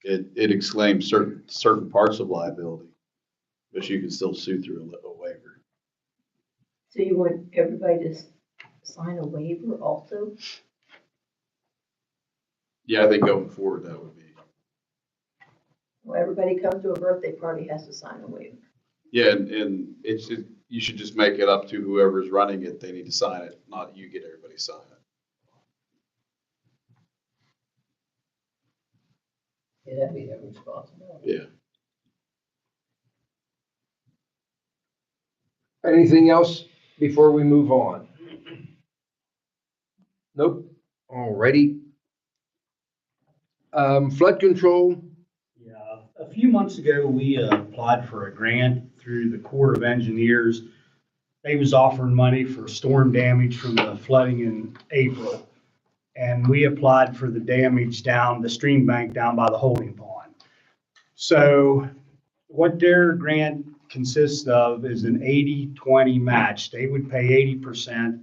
It exclaims certain parts of liability, but you can still sue through a waiver. So you want everybody to sign a waiver also? Yeah, I think going forward, that would be, Well, everybody comes to a birthday party has to sign a waiver. yeah, and you should just make it up to whoever's running it. They need to sign it, not you get everybody to sign it. Yeah, that'd be their responsibility. Yeah. Anything else before we move on? Nope. Alrighty. Flood control, Yeah, a few months ago, we applied for a grant through the Corps of Engineers. They was offering money for storm damage from the flooding in April. And we applied for the damage down the stream bank down by the holding pond. So what their grant consists of is an 80-20 match. They would pay 80%.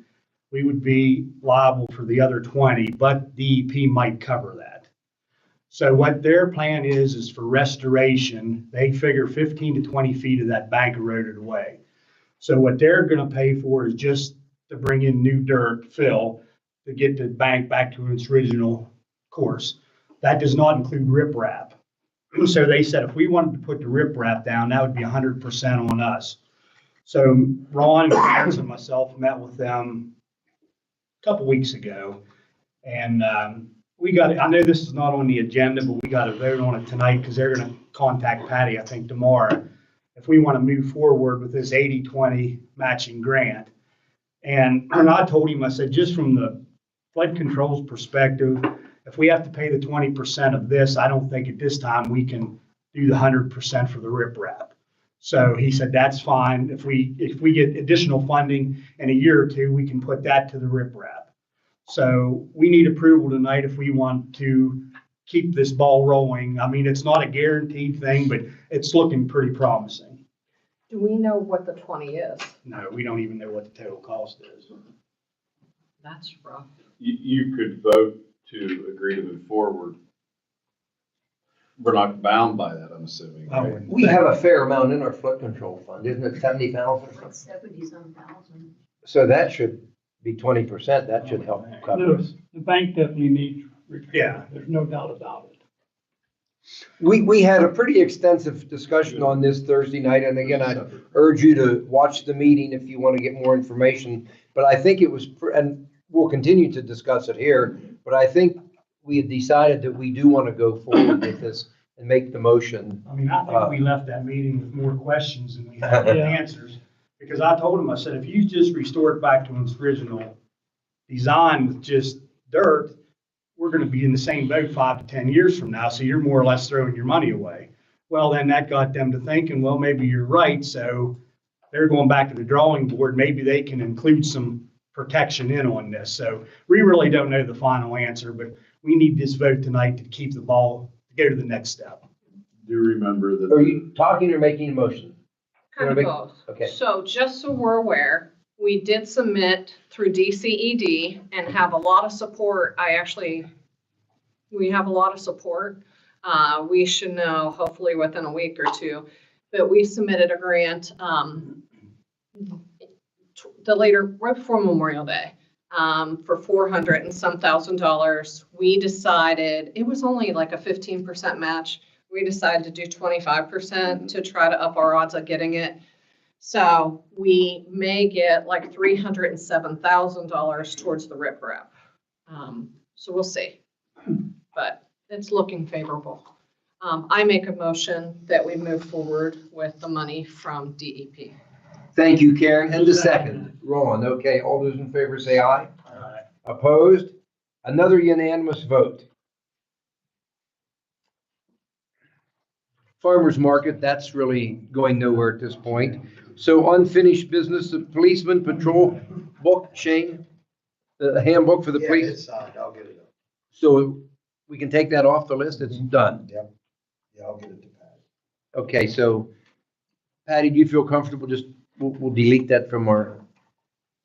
We would be liable for the other 20, but DEP might cover that. So what their plan is for restoration, they figure 15 to 20 feet of that bank eroded away. So what they're gonna pay for is just to bring in new dirt, fill, to get the bank back to its original course. That does not include riprap. So they said if we wanted to put the riprap down, that would be 100% on us. So Ron and Clarence and myself met with them a couple weeks ago. And I know this is not on the agenda, but we got to vote on it tonight because they're going to contact Patty, I think, tomorrow, if we want to move forward with this 80-20 matching grant. And I told him, I said, just from the flood control's perspective, if we have to pay the 20% of this, I don't think at this time we can do the 100% for the riprap. So he said, that's fine. If we get additional funding in a year or two, we can put that to the riprap. So we need approval tonight if we want to keep this ball rolling. I mean, it's not a guaranteed thing, but it's looking pretty promising. Do we know what the 20 is? No, we don't even know what the total cost is. That's rough. You could vote to agree to move forward. We're not bound by that, I'm assuming, right? we have a fair amount in our flood control fund, isn't it 70,000? 70-some thousand. So that should be 20%, that should help cover us. The bank definitely needs repair. Yeah. There's no doubt about it. We had a pretty extensive discussion on this Thursday night, and again, I urge you to watch the meeting if you want to get more information. But I think it was, and we'll continue to discuss it here, but I think we had decided that we do want to go forward with this and make the motion. I mean, I think we left that meeting with more questions than we had answers. Because I told him, I said, if you just restore it back to its original design with just dirt, we're gonna be in the same boat 5 to 10 years from now, so you're more or less throwing your money away. Well, then that got them to thinking, well, maybe you're right, so they're going back to the drawing board, maybe they can include some protection in on this. So we really don't know the final answer, but we need this vote tonight to keep the ball, to go to the next step. Do remember that. Are you talking or making a motion? Kind of both. Okay. So just so we're aware, we did submit through DCED and have a lot of support. We have a lot of support. We should know hopefully within a week or two, but we submitted a grant right before Memorial Day for $400 and some thousand. We decided it was only like a 15% match. We decided to do 25% to try to up our odds of getting it. So we may get like $307,000 towards the riprap. So we'll see. but it's looking favorable. I make a motion that we move forward with the money from DEP. Thank you, Karen. And the second, Ron. Okay, all those in favor say aye. Aye. Opposed? Another unanimous vote. Farmers market, that's really going nowhere at this point. So unfinished business, the policeman patrol book, Shane, the handbook for the Yeah, police. it's signed, I'll get it up. So we can take that off the list. It's done. Yeah, I'll get it to Pat. Okay, so Patty, do you feel comfortable? Just, we'll delete that from our,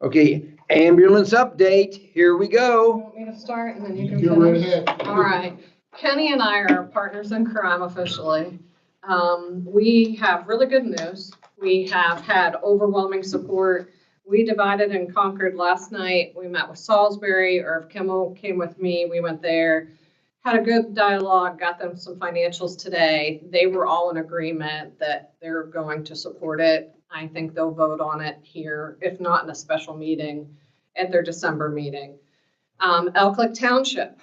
okay, ambulance update. Here we You go. want me to start and then you can Go right finish? ahead. All right. Kenny and I are partners in crime officially. We have really good news. We have had overwhelming support. We divided and conquered last night. We met with Salisbury. Irv Kimmel came with me. We went there, had a good dialogue, got them some financials today. They were all in agreement that they're going to support it. I think they'll vote on it here, if not in a special meeting at their December meeting. Elk Township,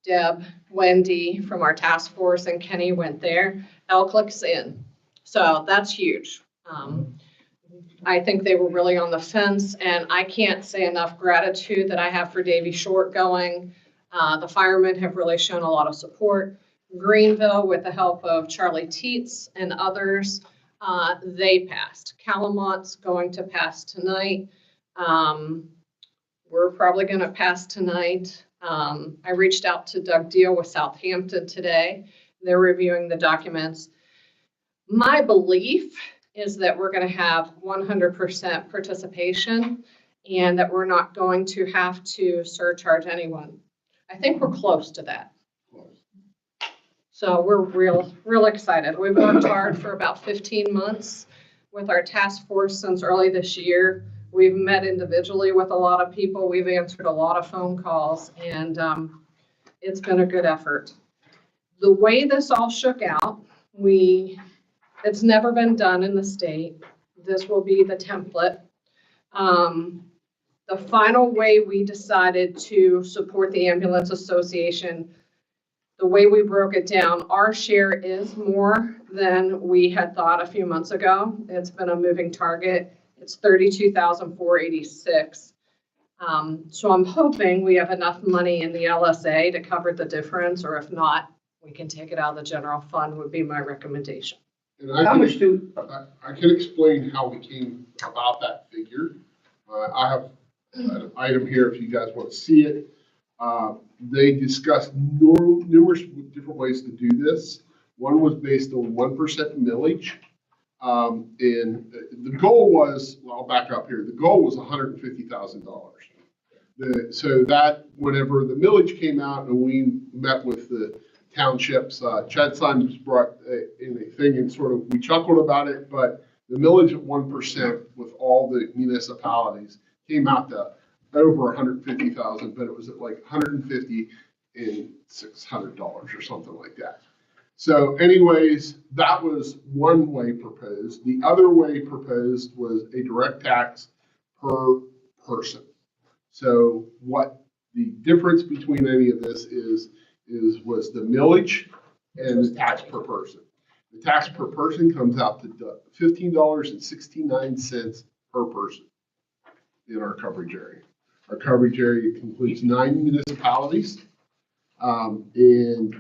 Deb, Wendy from our task force and Kenny went there. Elklick's in. So that's huge. I think they were really on the fence, and I can't say enough gratitude that I have for Davy Short going. The firemen have really shown a lot of support. Greenville, with the help of Charlie Teets and others, they passed. Calamont's going to pass tonight. We're probably going to pass tonight. I reached out to Doug Deal with Southampton today. They're reviewing the documents. My belief is that we're going to have 100% participation and that we're not going to have to surcharge anyone. I think we're close to that. So we're real excited. We've worked hard for about 15 months with our task force since early this year. We've met individually with a lot of people. We've answered a lot of phone calls, and it's been a good effort. The way this all shook out, it's never been done in the state. This will be the template. The final way we decided to support the Ambulance Association, the way we broke it down, our share is more than we had thought a few months ago. It's been a moving target. It's $32,486. So I'm hoping we have enough money in the LSA to cover the difference, or if not, we can take it out of the general fund would be my recommendation. And How much do, I can explain how we came about that figure. I have an item here if you guys want to see it. They discussed numerous different ways to do this. One was based on 1% millage. And the goal was, well, I'll back up here. The goal was $150,000. So that whenever the millage came out and we met with the townships, Chad Simons brought in a thing and sort of, we chuckled about it, but the millage at 1% with all the municipalities came out to over 150,000, but it was at like 150 and $600 or something like that. So anyways, that was one way proposed. The other way proposed was a direct tax per person. So what the difference between any of this was the millage and the tax per person. The tax per person comes out to $15.69 per person in our coverage area. Our coverage area includes 9 municipalities, and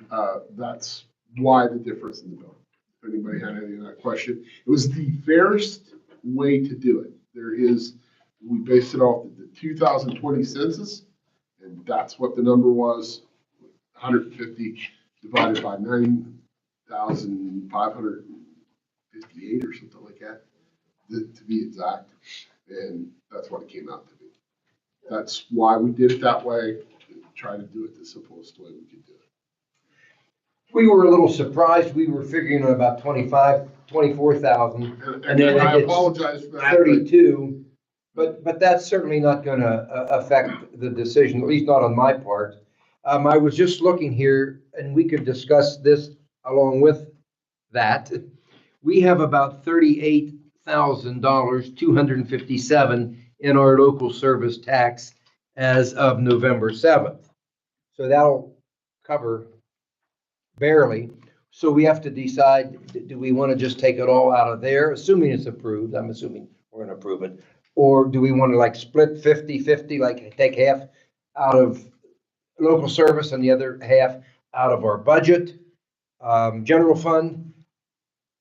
that's why the difference in the bill. If anybody had any of that question, it was the fairest way to do it. We based it off the 2020 census, and that's what the number was, 150 divided by 9,558 or something like that, to be exact, and that's what it came out to be. That's why we did it that way, to try to do it the simplest way we could do it. we were a little surprised. We were figuring on about 24,000. And then I apologize for that. 32, but that's certainly not going to affect the decision, at least not on my part. I was just looking here, and we could discuss this along with that. We have about $38,000, 257 in our local service tax as of November 7th. So that'll cover barely. So we have to decide, do we want to just take it all out of there, assuming it's approved? I'm assuming we're going to approve it. Or do we want to like split 50-50, like take half out of local service and the other half out of our budget, general fund?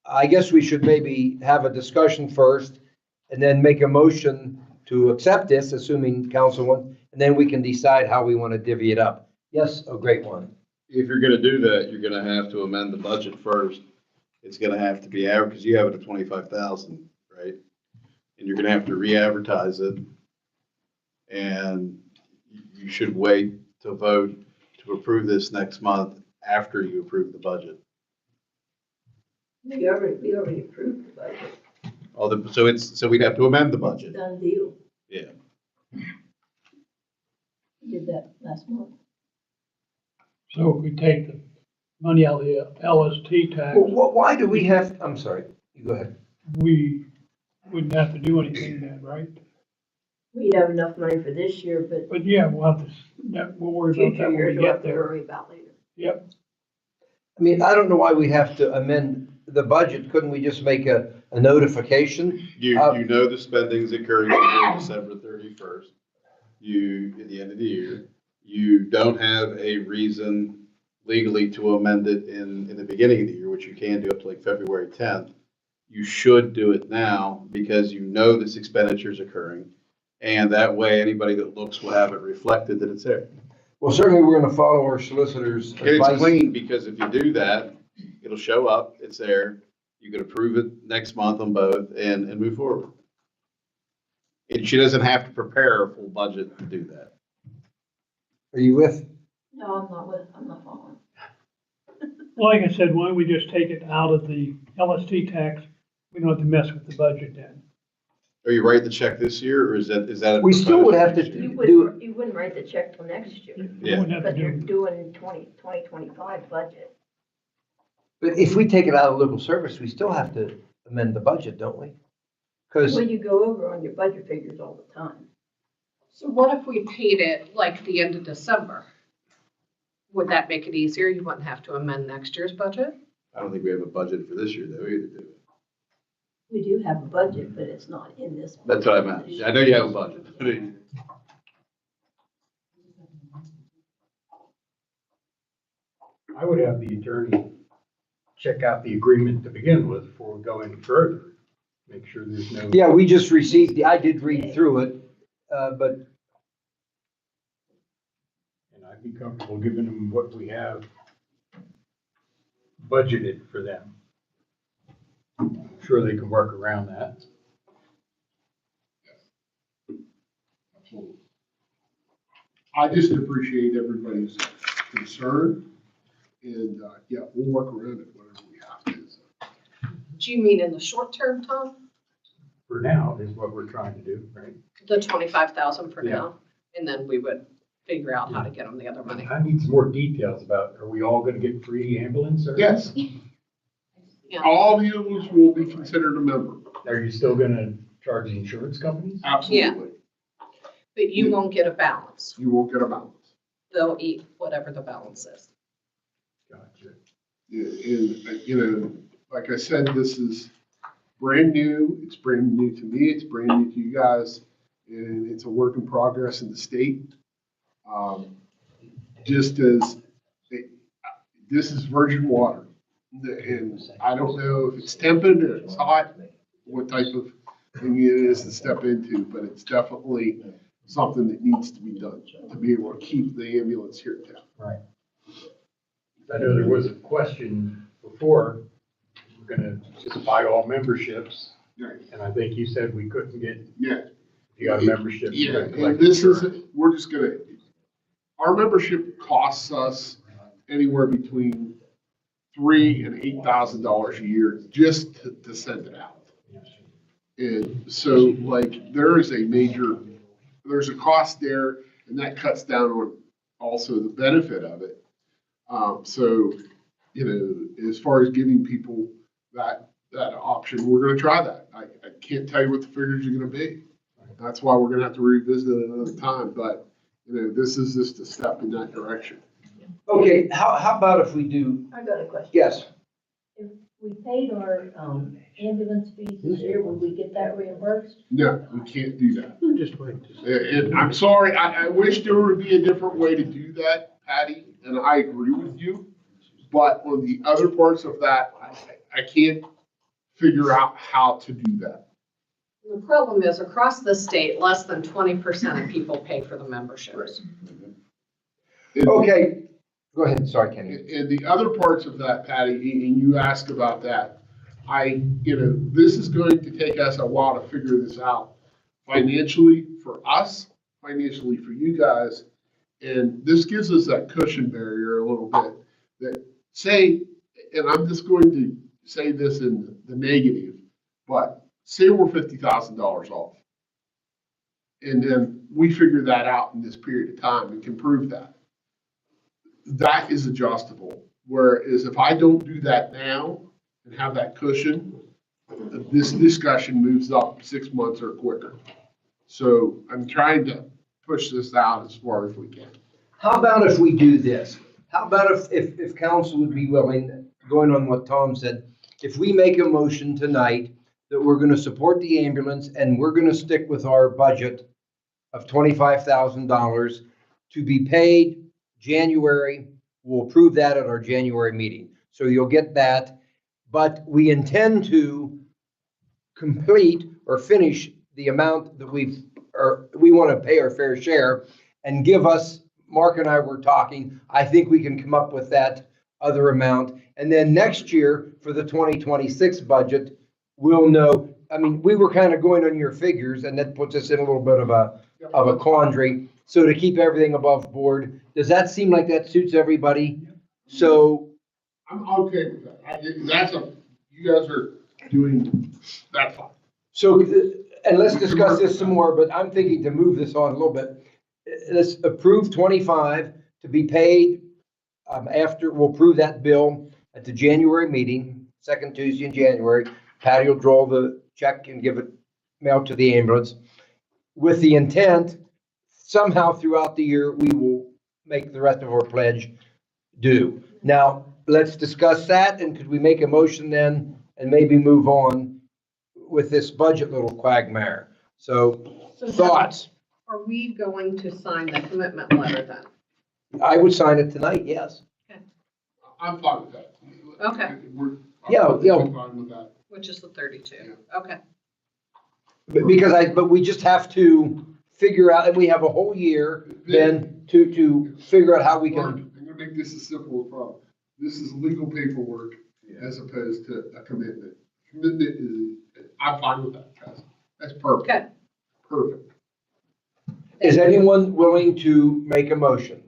I guess we should maybe have a discussion first and then make a motion to accept this, assuming council wants, and then we can decide how we want to divvy it up. Yes, a great one. If you're gonna do that, you're gonna have to amend the budget first. It's gonna have to be average, because you have it at 25,000, right? And you're gonna have to re-advertise it. And you should wait to vote to approve this next month after you approve the budget. We already approved the budget. So we'd have to amend the It's a budget. done deal. Yeah. We did that last month. So if we take the money out of the LST tax, Well, why do we have, I'm sorry, you go ahead. we wouldn't have to do anything then, right? We'd have enough money for this year, but But yeah, we'll have to, we'll worry about future that when years we we'll have get to there. worry about later. Yep. I mean, I don't know why we have to amend the budget. Couldn't we just make a notification? You know the spending's occurring before December 31st. At the end of the year, you don't have a reason legally to amend it in the beginning of the year, which you can do up to like February 10th. You should do it now because you know this expenditure is occurring. And that way, anybody that looks will have it reflected that it's there. Well, certainly we're going to follow our solicitor's And it's advice. clean, because if you do that, it'll show up, it's there. You can approve it next month on both and move forward. And she doesn't have to prepare a full budget to do that. Are you with? No, I'm not following. Like I said, why don't we just take it out of the LST tax? We don't have to mess with the budget then. Are you writing the check this year, or is that? a We still would have to proposed- You wouldn't write the check till next year, You Yeah. wouldn't have to but you're do, doing 2025 budget. But if we take it out of local service, we still have to amend the budget, don't we? Because Well, you go over on your budget figures all the time. So what if we paid it like the end of December? Would that make it easier? You wouldn't have to amend next year's budget? I don't think we have a budget for this year, though, either, do we? We do have a budget, but it's not in this. That's what I meant. I know you have a budget. I would have the attorney check out the agreement to begin with before we go any further. Make sure there's no. yeah, we just received, I did read through it, but And I'd be comfortable giving them what we have budgeted for them. I'm sure they can work around that. Absolutely. I just appreciate everybody's concern, and, yeah, we'll work around it, whatever we have to. Do you mean in the short term, Tom? For now is what we're trying to do, right? The 25,000 for Yeah. now? And then we would figure out how to get them the other money. I need some more details about, are we all gonna get free ambulance service? Yes, Yeah. all the others will be considered a member, Are you still gonna charge the insurance companies? absolutely. But you won't get a balance. You won't get a balance. They'll eat whatever the balance is. Gotcha. And, you know, like I said, this is brand new. It's brand new to me. It's brand new to you guys. And it's a work in progress in the state. Just as, this is virgin water. And I don't know if it's tepid or it's hot, what type of thing it is to step into, but it's definitely something that needs to be done to be able to keep the ambulance here in town. Right. I know there was a question before, we're gonna just buy all memberships, Right. and I think you said we couldn't get, Yeah. if you got a membership. you Yeah, couldn't and collect this is, insurance. we're just gonna, our membership costs us anywhere between $3,000 and $8,000 a year just to send it out. And so like, there's a cost there, and that cuts down on also the benefit of it. So, you know, as far as giving people that option, we're gonna try that. I can't tell you what the figures are gonna be. That's why we're gonna have to revisit it another time, but this is just a step in that direction. Okay, how about if we do, I got a question. yes, If we paid our, ambulance fees this year, would we get that reimbursed? No, we can't do that. Just wait. And I'm sorry, I wish there would be a different way to do that, Patty, and I agree with you. But on the other parts of that, I can't figure out how to do that. The problem is, across the state, less than 20% of people pay for the memberships. okay, go ahead, sorry, Kenny. And the other parts of that, Patty, and you asked about that, this is going to take us a while to figure this out financially for us, financially for you guys. And this gives us that cushion barrier a little bit that say, and I'm just going to say this in the negative, but say we're $50,000 off. And then we figure that out in this period of time and can prove that. That is adjustable. Whereas if I don't do that now and have that cushion, this discussion moves up 6 months or quicker. So I'm trying to push this out as far as we can. How about if we do this? How about if council would be willing, going on what Tom said, if we make a motion tonight that we're gonna support the ambulance and we're gonna stick with our budget of $25,000 to be paid January, we'll approve that at our January meeting. So you'll get that, but we intend to complete or finish the amount that we want to pay our fair share and give us, Mark and I were talking, I think we can come up with that other amount. And then next year for the 2026 budget, we'll know, I mean, we were kind of going on your figures and that puts us in a little bit of a quandary. So to keep everything above board, does that seem like that suits everybody? So. I'm okay with that. You guys are doing that fine. So, and let's discuss this some more, but I'm thinking to move this on a little bit. Let's approve 25 to be paid after, we'll approve that bill at the January meeting, second Tuesday in January. Patty will draw the check and give it mailed to the ambulance with the intent somehow throughout the year, we will make the rest of our pledge due. Now, let's discuss that, and could we make a motion then and maybe move on with this budget little quagmire? So thoughts? Are we going to sign the commitment letter then? I would sign it tonight, yes. I'm fine with that. Okay. I'm fine with that. Which is the 32. Yeah. Okay. But we just have to figure out, and we have a whole year then to figure out how we can. I'm gonna make this as simple as possible. This is legal paperwork as opposed to a commitment. Commitment is, I'm fine with that, guys. That's perfect. Okay. Perfect. Is anyone willing to make a motion?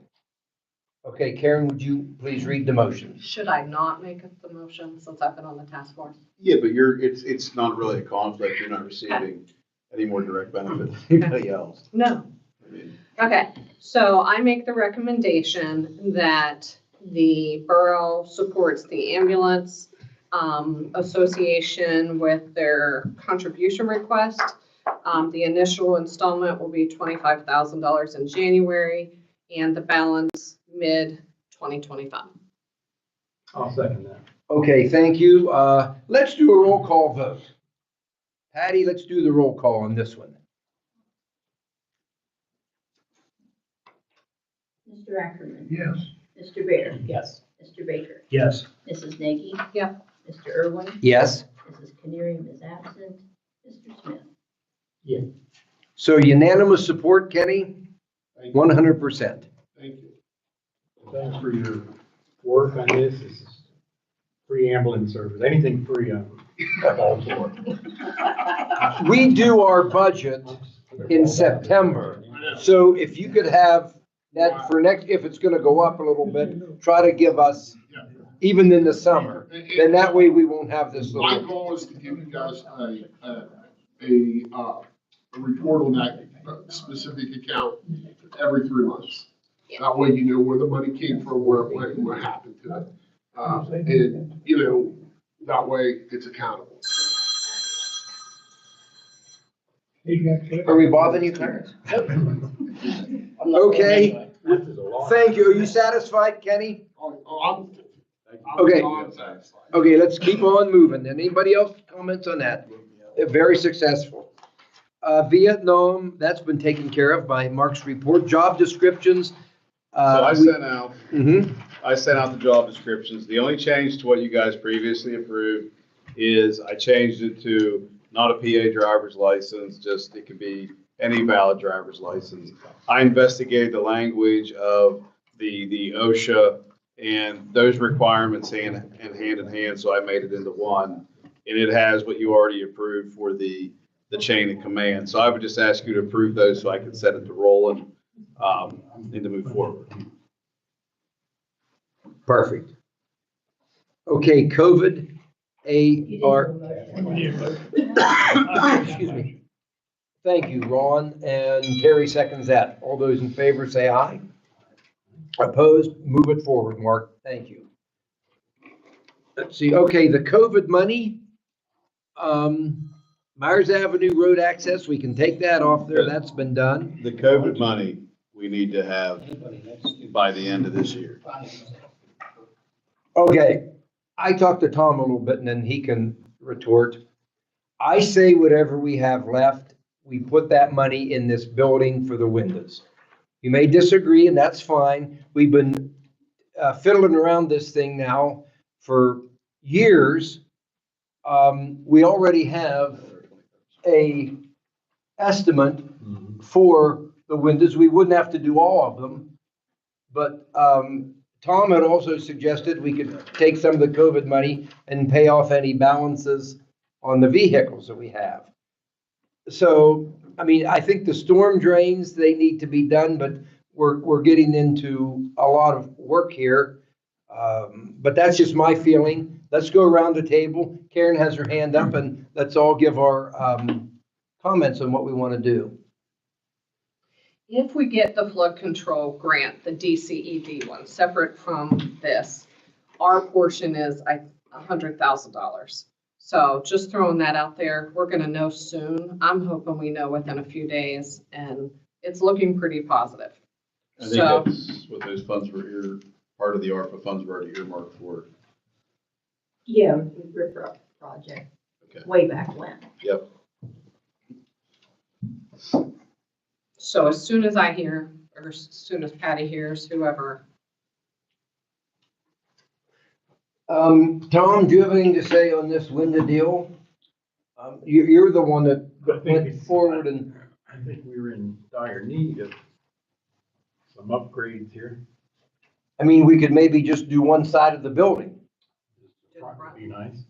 Okay, Karen, would you please read the motion? Should I not make the motion since I've been on the task force? Yeah, but it's not really a conflict. You're not receiving any more direct benefit than anybody else. No. I mean, Okay, so I make the recommendation that the borough supports the ambulance association with their contribution request. The initial installment will be $25,000 in January and the balance mid-2025. I'll second that. Okay, thank you. Let's do a roll call vote. Patty, let's do the roll call on this one. Mr. Ackerman. Yes. Mr. Bear. Yes. Mr. Baker. Yes. Mrs. Nagy. Yep. Mr. Irwin. Yes. Mrs. Canary is absent. Mr. Smith. So unanimous support, Kenny? Thank you. 100%. Thank you. Thanks for your work on this. This is free ambulance service, anything free, I'm all for. We do our budget in September. So if you could have that for next, if it's gonna go up a little bit, try to give us, even in the summer, then that way we won't have this My little. goal is to give you guys a report on that specific account every 3 months. That way you know where the money came from, where it went, and what happened to it. And, that way it's accountable. Are we bothering you, Clarence? I'm not going Okay. anyway. Thank you. Are you satisfied, Kenny? I'm Okay. beyond satisfied. Okay, let's keep on moving. Anybody else comments on that? Very successful. Vietnam, that's been taken care of by Mark's report. Job descriptions. So I sent out, Mhm. I sent out the job descriptions. The only change to what you guys previously approved is I changed it to not a PA driver's license, just it could be any valid driver's license. I investigated the language of the OSHA and those requirements hand in hand, so I made it into one. And it has what you already approved for the chain of command. So I would just ask you to approve those so I can set it to rolling, and to move forward. Perfect. Okay, COVID, excuse me. Thank you, Ron, and Terry seconds that. All those in favor say aye. Opposed, move it forward, Mark. Thank you. Let's see, okay, the COVID money, Myers Avenue road access, we can take that off there. That's been done. The COVID money, we need to have by the end of this year. Okay, I talked to Tom a little bit and then he can retort. I say whatever we have left, we put that money in this building for the windows. You may disagree and that's fine. We've been fiddling around this thing now for years. We already have a estimate for the windows. We wouldn't have to do all of them. But Tom had also suggested we could take some of the COVID money and pay off any balances on the vehicles that we have. So, I mean, I think the storm drains, they need to be done, but we're getting into a lot of work here. But that's just my feeling. Let's go around the table. Karen has her hand up and let's all give our comments on what we want to do. If we get the flood control grant, the DCED one, separate from this, our portion is $100,000. So just throwing that out there, we're gonna know soon. I'm hoping we know within a few days, and it's looking pretty positive. I think So that's what those funds were here, part of the ARPA funds were already earmarked for. Yeah, the RIPRA project, Okay. way back when. Yep. so as soon as I hear, or as soon as Patty hears, whoever, Tom, do you have anything to say on this window deal? You're the one that went forward and. I think we were in dire need of some upgrades here. I mean, we could maybe just do one side of the building. Front would be nice.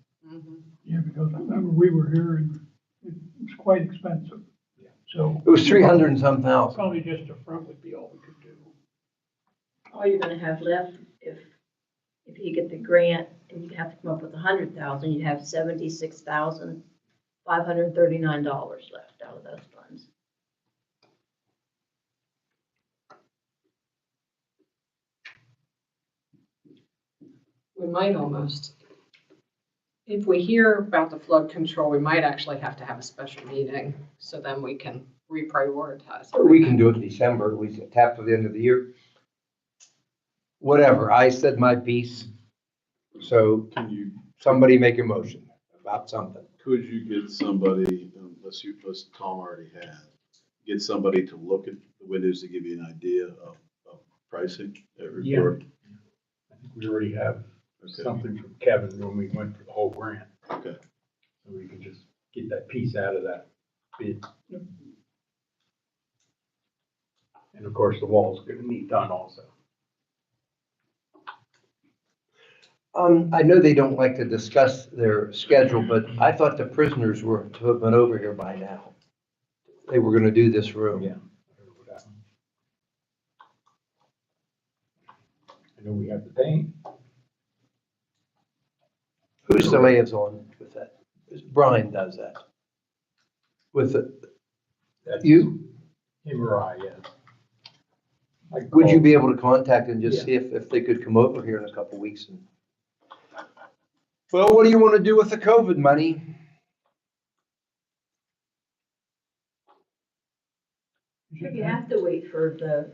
Yeah, because I remember we were here and it was quite expensive. Yeah. So. It was 300 and some thousand. Probably just the front would be all we could do. All you're gonna have left, if you get the grant and you have to come up with $100,000, you'd have $76,539 left out of those funds. we might almost, if we hear about the flood control, we might actually have to have a special meeting, so then we can reprioritize. Or we can do it in December, we tap to the end of the year. Whatever, I said my piece. So Can you, somebody make a motion about something. could you get somebody, unless Tom already has, get somebody to look at the windows to give you an idea of pricing? Yeah. I think we already have something from Kevin when we went for the whole grant. Okay. So we can just get that piece out of that bid. And of course, the wall's gonna need done also. I know they don't like to discuss their schedule, but I thought the prisoners were to have been over here by now. They were gonna do this room. Yeah. I know we have the paint. Who's the liaison with that? Brian does that. With it, That's you? him or I, yeah. Would you be able to contact and just see if they could come over here in a couple weeks and. Well, what do you want to do with the COVID money? If you have to wait for the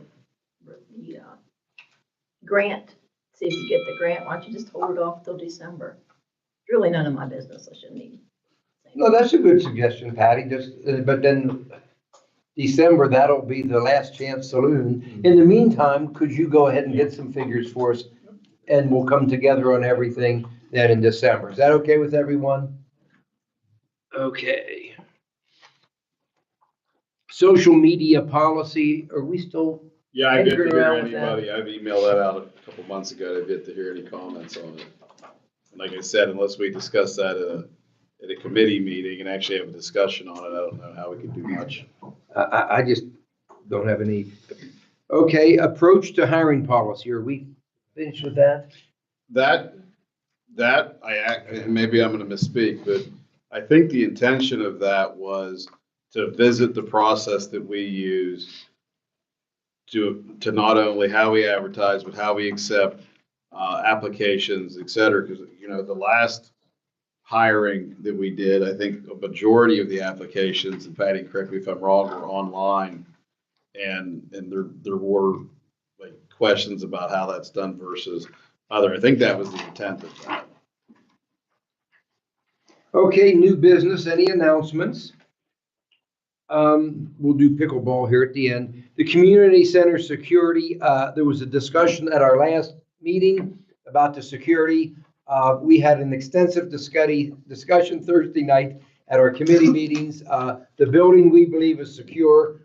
grant, see if you get the grant, why don't you just hold it off till December? It's really none of my business, I shouldn't even. say No, that's a good suggestion, Patty, just, but then December, that'll be the last chance saloon. In the meantime, could you go ahead and get some figures for us? And we'll come together on everything then in December. Is that okay with everyone? Okay. Social media policy, are we still? Yeah, I get to Anchored hear around with that. anybody, I've emailed that out a couple months ago, I get to hear any comments on it. And like I said, unless we discuss that at a committee meeting and actually have a discussion on it, I don't know how we can do much. I just don't have any. Okay, approach to hiring policy. Are we finished with that? Maybe I'm gonna misspeak, but I think the intention of that was to visit the process that we use to not only how we advertise, but how we accept applications, et cetera. Because, you know, the last hiring that we did, I think a majority of the applications, and Patty, correct me if I'm wrong, were online. And there were like questions about how that's done versus other. I think that was the intent of that. Okay, new business, any announcements? We'll do pickleball here at the end. The community center security, there was a discussion at our last meeting about the security. We had an extensive discussion Thursday night at our committee meetings. The building, we believe, is secure.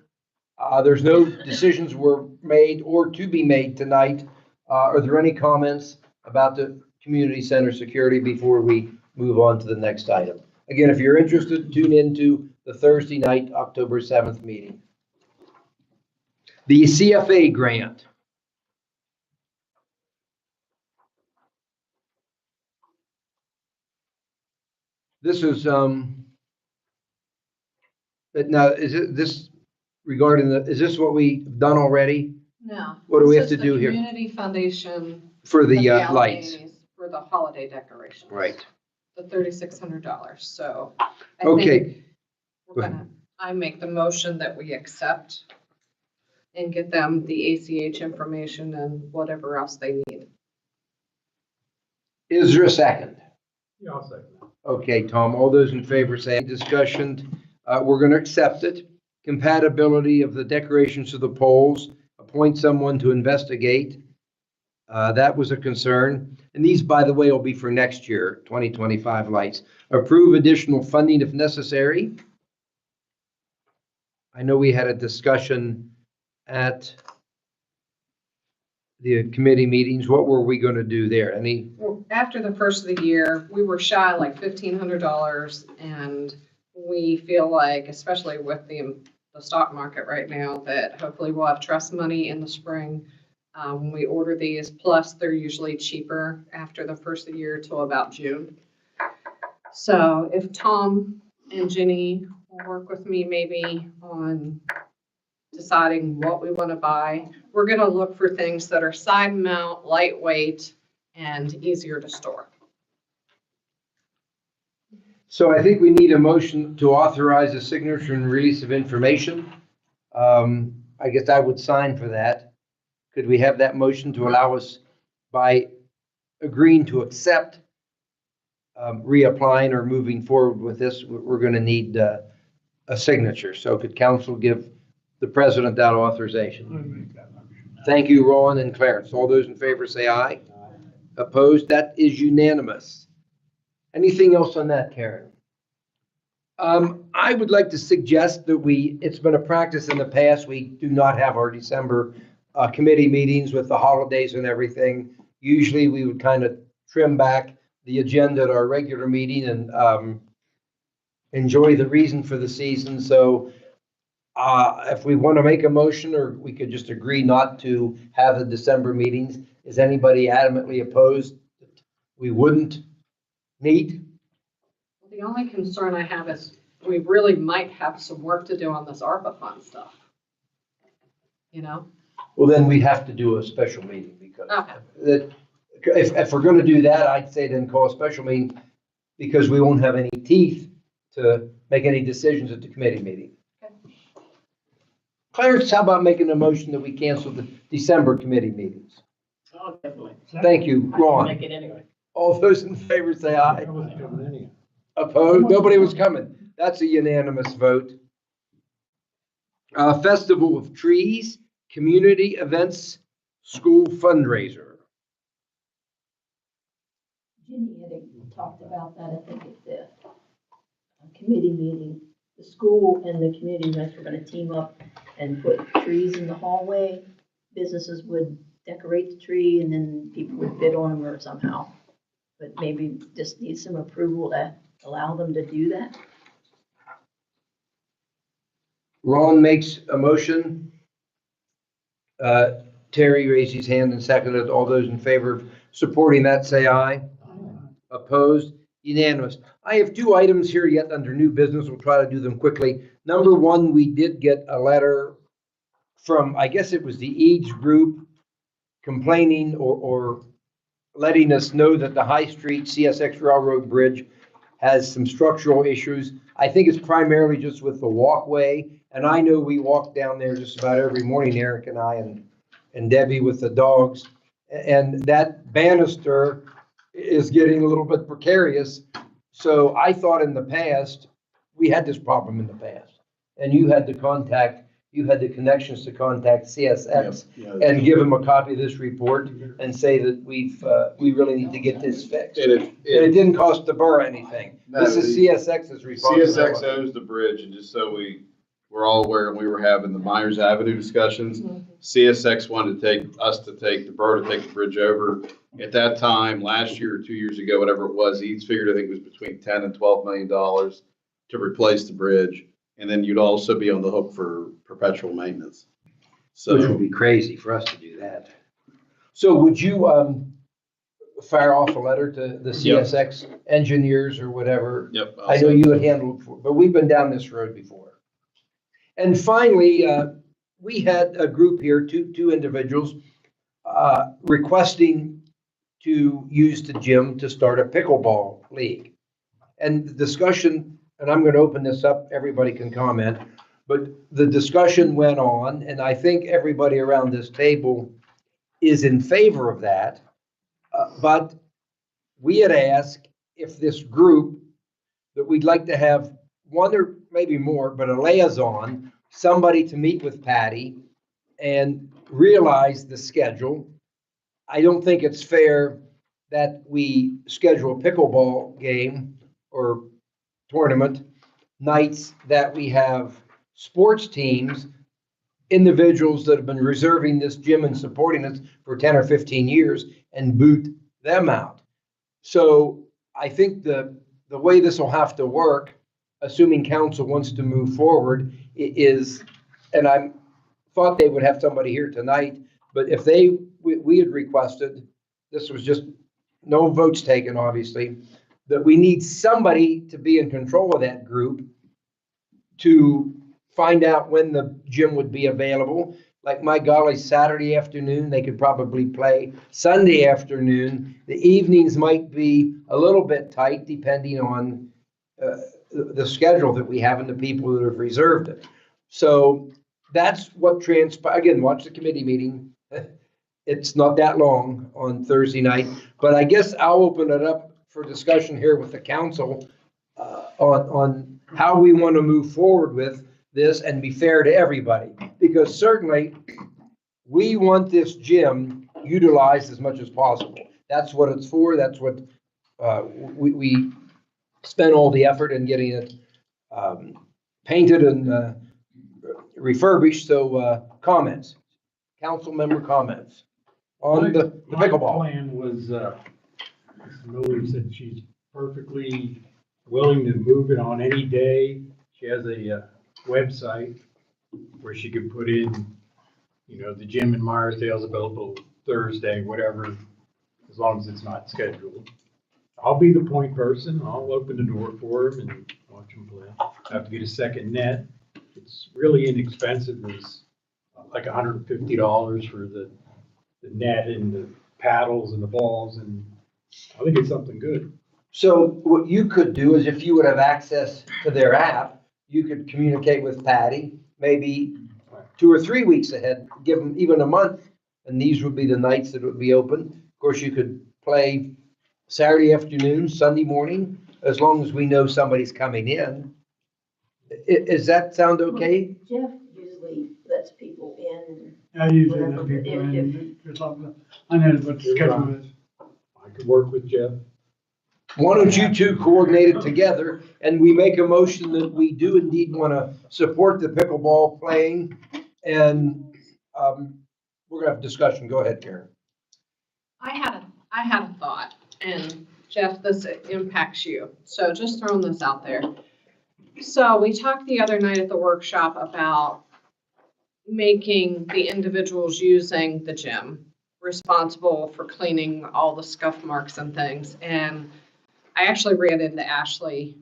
There's no decisions were made or to be made tonight. Are there any comments about the community center security before we move on to the next item? Again, if you're interested, tune into the Thursday night, October 7th meeting. The CFA grant. This is, but now, this regarding is this what we've done already? No. What do we This have to is do the here? Community Foundation. For the for lights. Alleghenies, For the holiday decorations. Right. The $3,600, so. I Okay. think I make the motion that we accept and get them the ACH information and whatever else they need. Is there a second? Yeah, I'll second that. Okay, Tom, all those in favor say discussion. We're going to accept it. Compatibility of the decorations to the poles, appoint someone to investigate. That was a concern. And these, by the way, will be for next year, 2025 lights. Approve additional funding if necessary. I know we had a discussion at the committee meetings. What were we going to do there? Any? Well, after the first of the year, we were shy like $1,500, and we feel like, especially with the stock market right now, that hopefully we'll have trust money in the spring. When we order these, plus they're usually cheaper after the first of the year till about June. So if Tom and Jenny will work with me maybe on deciding what we want to buy, we're going to look for things that are side mount, lightweight, and easier to store. So I think we need a motion to authorize the signature and release of information. I guess I would sign for that. Could we have that motion to allow us, by agreeing to accept reapplying or moving forward with this, we're going to need a signature. So could council give the president that authorization? Thank you, Ron and Clarence. All those in favor say aye. Opposed? That is unanimous. Anything else on that, Karen? I would like to suggest that it's been a practice in the past, we do not have our December committee meetings with the holidays and everything. Usually we would kind of trim back the agenda at our regular meeting and enjoy the reason for the season. So if we want to make a motion, or we could just agree not to have the December meetings, is anybody adamantly opposed that we wouldn't meet? The only concern I have is we really might have some work to do on this ARPA fund stuff. You know? Well, then we'd have to do a special meeting because Okay. if we're going to do that, I'd say then call a special meeting because we won't have any teeth to make any decisions at the committee meeting. Clarence, how about making a motion that we cancel the December committee meetings? Oh, definitely. Thank you, I can Ron. make it anyway. All those in favor say aye. I wasn't coming anyhow. Opposed? Nobody was coming. That's a unanimous vote. Festival of Trees, community events, school fundraiser. Jenny had talked about that, I think, at the committee meeting. The school and the community events were gonna team up and put trees in the hallway. Businesses would decorate the tree and then people would bid on them or somehow. But maybe just need some approval to allow them to do that. Ron makes a motion. Terry raised his hand and seconded. All those in favor of supporting that, say aye. Opposed? Unanimous. I have two items here yet under new business. We'll try to do them quickly. Number one, we did get a letter from, I guess it was the Eads Group, complaining or letting us know that the High Street CSX Railroad Bridge has some structural issues. I think it's primarily just with the walkway. And I know we walk down there just about every morning, Eric and I and Debbie with the dogs. And that banister is getting a little bit precarious. So I thought in the past, we had this problem in the past. And you had the connections to contact CSX and give them a copy of this report and say that we really need to get this fixed. And it didn't cost the borough anything. This is CSX's responsibility. CSX owns the bridge, and just so we're all aware, and we were having the Myers Avenue discussions, CSX wanted to take the borough to take the bridge over. At that time, last year or 2 years ago, whatever it was, Eads figured, I think it was between $10 and $12 million to replace the bridge. And then you'd also be on the hook for perpetual maintenance. So, Which would be crazy for us to do that. So would you fire off a letter to the CSX engineers or whatever? Yep. I know you had handled it, but we've been down this road before. And finally, we had a group here, two individuals, requesting to use the gym to start a pickleball league. And the discussion, and I'm going to open this up, everybody can comment, but the discussion went on, and I think everybody around this table is in favor of that. But we had asked if this group, that we'd like to have one or maybe more, but a liaison, somebody to meet with Patty and realize the schedule. I don't think it's fair that we schedule a pickleball game or tournament nights that we have sports teams, individuals that have been reserving this gym and supporting it for 10 or 15 years, and boot them out. So I think the way this will have to work, assuming council wants to move forward, is, and I thought they would have somebody here tonight, but if we had requested, this was just no votes taken, obviously, that we need somebody to be in control of that group to find out when the gym would be available. Like, my golly, Saturday afternoon, they could probably play. Sunday afternoon, the evenings might be a little bit tight depending on the schedule that we have and the people that have reserved it. So that's what transpired. Again, watch the committee meeting. It's not that long on Thursday night, but I guess I'll open it up for discussion here with the council on how we want to move forward with this and be fair to everybody. Because certainly we want this gym utilized as much as possible. That's what it's for. That's what we spent all the effort in getting it painted and refurbished. So comments, council member comments on the pickleball. My plan was, Miller said she's perfectly willing to move it on any day. She has a website where she can put in, the gym in Meyersdale is available Thursday, whatever, as long as it's not scheduled. I'll be the point person. I'll open the door for them and watch them play. I have to get a second net. It's really inexpensive. It's like $150 for the net and the paddles and the balls, and I think it's something good. So what you could do is, if you would have access to their app, you could communicate with Patty, maybe 2 or 3 weeks ahead, give them even a month, and these would be the nights that it would be open. Of course, you could play Saturday afternoon, Sunday morning, as long as we know somebody's coming in. Is that sound okay? Jeff usually lets people in. I usually let Whatever, people if- in, just like, I know what the schedule is. I could work with Jeff. Why don't you two coordinate it together, and we make a motion that we do indeed want to support the pickleball playing, and we're gonna have a discussion. Go ahead, Karen. I had a thought, and Jeff, this impacts you, so just throwing this out there. So we talked the other night at the workshop about making the individuals using the gym responsible for cleaning all the scuff marks and things. And I actually ran into Ashley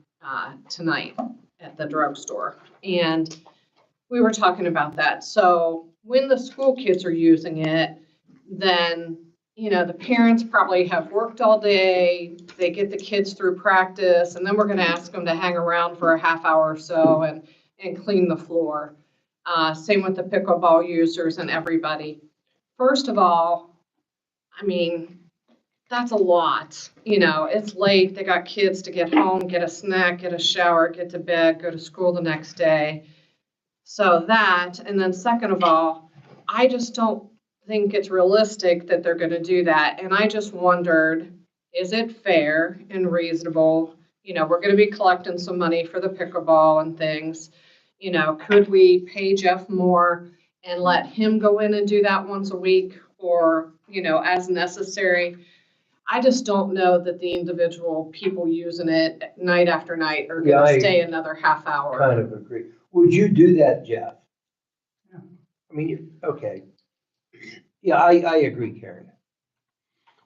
tonight at the drugstore, and we were talking about that. So when the school kids are using it, then, you know, the parents probably have worked all day, they get the kids through practice, and then we're gonna ask them to hang around for a half hour or so and clean the floor. Same with the pickleball users and everybody. First of all, I mean, that's a lot. You know, it's late, they got kids to get home, get a snack, get a shower, get to bed, go to school the next day. So that, and then second of all, I just don't think it's realistic that they're gonna do that. And I just wondered, is it fair and reasonable? You know, we're gonna be collecting some money for the pickleball and things. You know, could we pay Jeff more and let him go in and do that once a week, or, you know, as necessary? I just don't know that the individual people using it night after night are Yeah, gonna stay another half hour. Kind of agree. Would you do that, Jeff? I mean, okay. Yeah, I agree, Karen.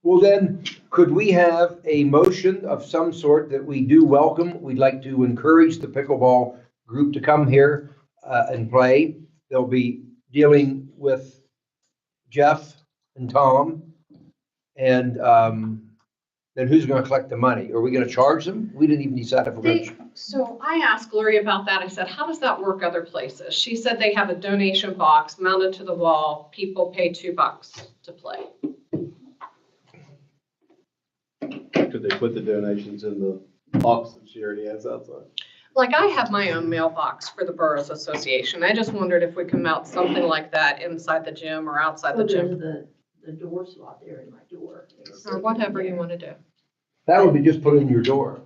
Well, then, could we have a motion of some sort that we do welcome? We'd like to encourage the pickleball group to come here and play. They'll be dealing with Jeff and Tom. And then who's gonna collect the money? Are we gonna charge them? We didn't even decide if we're gonna. So I asked Lori about that. I said, how does that work other places? She said they have a donation box mounted to the wall. People pay $2 to play. Could they put the donations in the box that she already has outside? Like, I have my own mailbox for the Boroughs Association. I just wondered if we can mount something like that inside the gym or outside the gym, The door slot there in my door. or whatever you want to do. That would be just put in your door.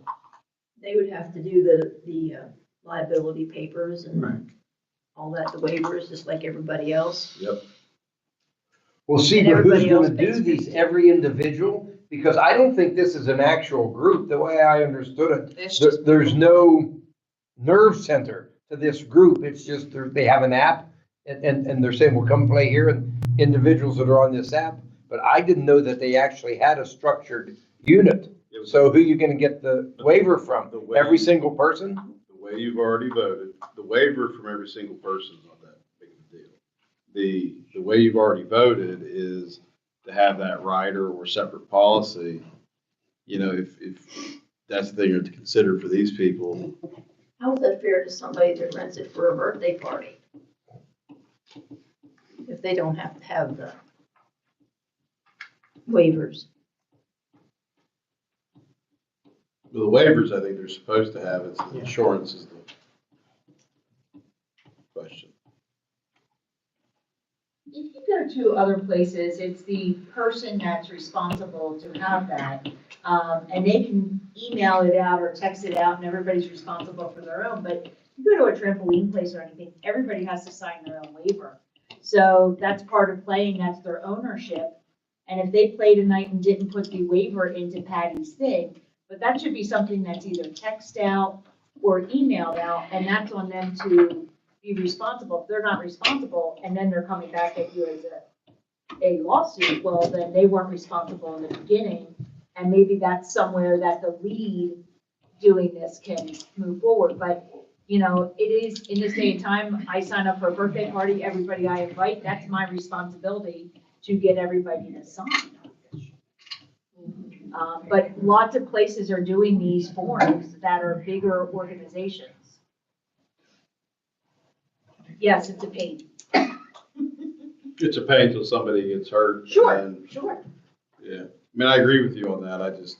They would have to do the liability papers and all that, the waivers, just like everybody else. Yep. Well, see, And but who's everybody else gonna do pays these, 50. every individual? Because I don't think this is an actual group, the way I understood It's it. just, There's no nerve center to this group. It's just they have an app and they're saying, well, come play here, and individuals that are on this app. But I didn't know that they actually had a structured unit. So who are you gonna get the waiver from? Every single person? The way you've already voted, the waiver from every single person is not that big of a deal. The way you've already voted is to have that rider or separate policy. You know, if that's the thing to consider for these people. How is that fair to somebody that rents it for a birthday party? If they don't have to have the waivers. The waivers, I think they're supposed to have, it's the insurance is the question. If you go to other places, it's the person that's responsible to have that. And they can email it out or text it out and everybody's responsible for their own. But if you go to a trampoline place or anything, everybody has to sign their own waiver. So that's part of playing, that's their ownership. And if they played tonight and didn't put the waiver into Patty's thing, but that should be something that's either texted out or emailed out, and that's on them to be responsible. If they're not responsible, and then they're coming back at you as a lawsuit, well, then they weren't responsible in the beginning, and maybe that's somewhere that the lead doing this can move forward. But, you know, it is, in this day and time, I sign up for a birthday party, everybody I invite, that's my responsibility to get everybody to sign. But lots of places are doing these forms that are bigger organizations. Yes, it's a pain. It's a pain till somebody gets hurt. Sure, and, sure. Yeah, I mean, I agree with you on that. I just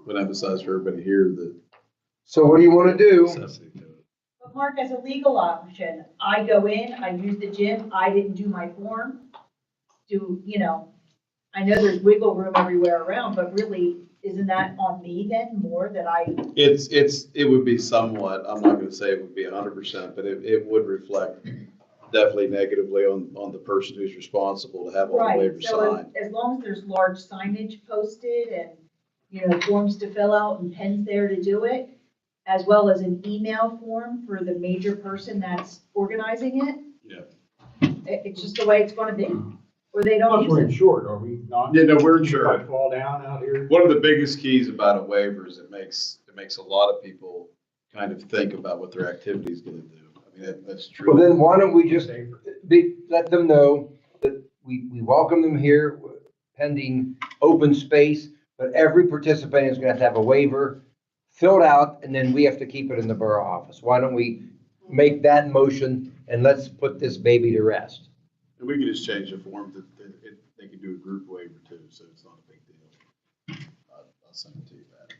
would emphasize for everybody here that. So what do you want to do? necessity to it. But Mark, as a legal option, I go in, I use the gym, I didn't do my form. I know there's wiggle room everywhere around, but really, isn't that on me then more that It would be somewhat, I'm not gonna say it would be 100%, but it would reflect definitely negatively on the person who's responsible to have all the right, waivers so signed. as long as there's large signage posted and, forms to fill out and pens there to do it, as well as an email form for the major person that's organizing it. Yeah. It's just the way it's gonna be, or they don't Plus, we're use it. insured, are we not? Yeah, no, we're If I insured. fall down out here. One of the biggest keys about a waiver is it makes a lot of people kind of think about what their activity is gonna do. I mean, that's true. Well, then why don't we just let them know that we welcome them here pending open space, but every participant is gonna have a waiver filled out, and then we have to keep it in the borough office. Why don't we make that motion and let's put this baby to rest? And we could just change the form that they can do a group waiver too, so it's not a big deal. I'll send it to you, Pat.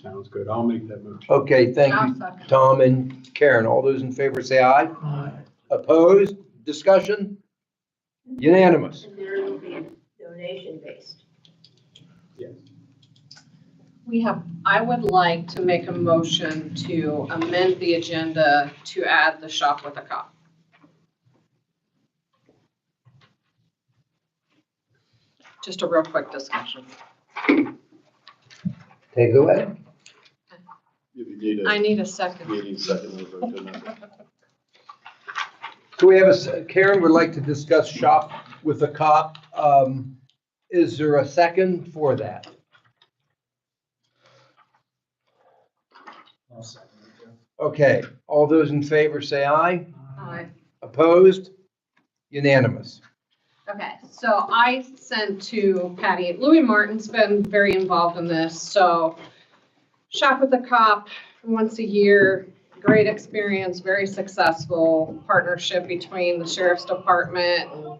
Sounds good. I'll make that motion. Okay, thank I'll you, second. Tom and Karen. All those in favor say aye. Opposed? Discussion? Unanimous. And there will be donation based. I would like to make a motion to amend the agenda to add the shop with a cop. Just a real quick discussion. Take it away. If you need I need a second. you need a second, we'll vote on that. So we have Karen would like to discuss shop with a cop. Is there a second for that? I'll second it. Okay, all those in favor say aye. Aye. Opposed? Unanimous. Okay, so I sent to Patty, Louis Martin's been very involved in this, so shop with the cop once a year, great experience, very successful partnership between the sheriff's department and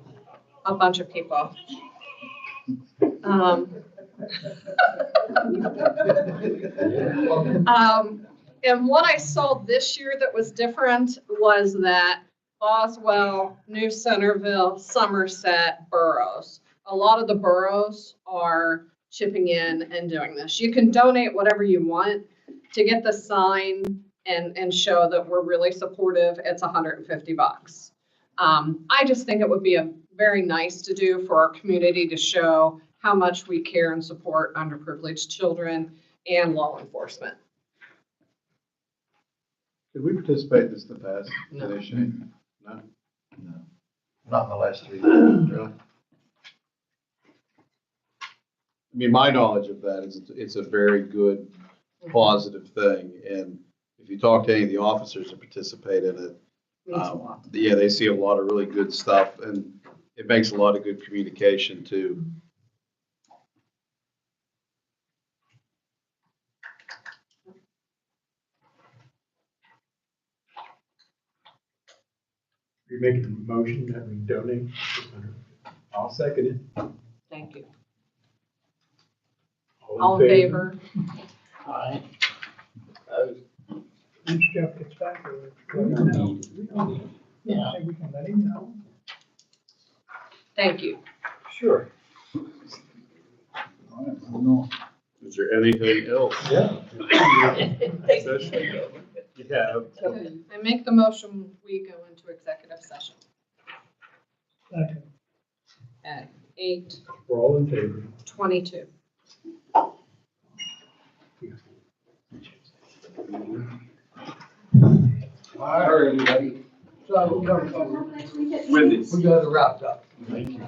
a bunch of people. And what I saw this year that was different was that Boswell, New Centerville, Somerset boroughs. A lot of the boroughs are chipping in and doing this. You can donate whatever you want to get the sign and show that we're really supportive. It's $150. I just think it would be a very nice to do for our community to show how much we care and support underprivileged children and law enforcement. Did we participate in this in the past? No. Did they, Shane? No? No, not in the last 3 years, really. I mean, my knowledge of that is it's a very good, positive thing. And if you talk to any of the officers that participate in it, Means a lot. yeah, they see a lot of really good stuff, and it makes a lot of good communication too. You're making a motion that we donate. I'll second it. Thank you. All in favor? Aye. When Jeff gets back, let him know. Yeah. We can let him know. Thank you. Sure. Is there anything else? Yeah. Yeah. I make the motion, we go into executive session Second. at 8:22. We're all in favor. All right, everybody. So we're going Wendy's. we got it wrapped up. Thank you.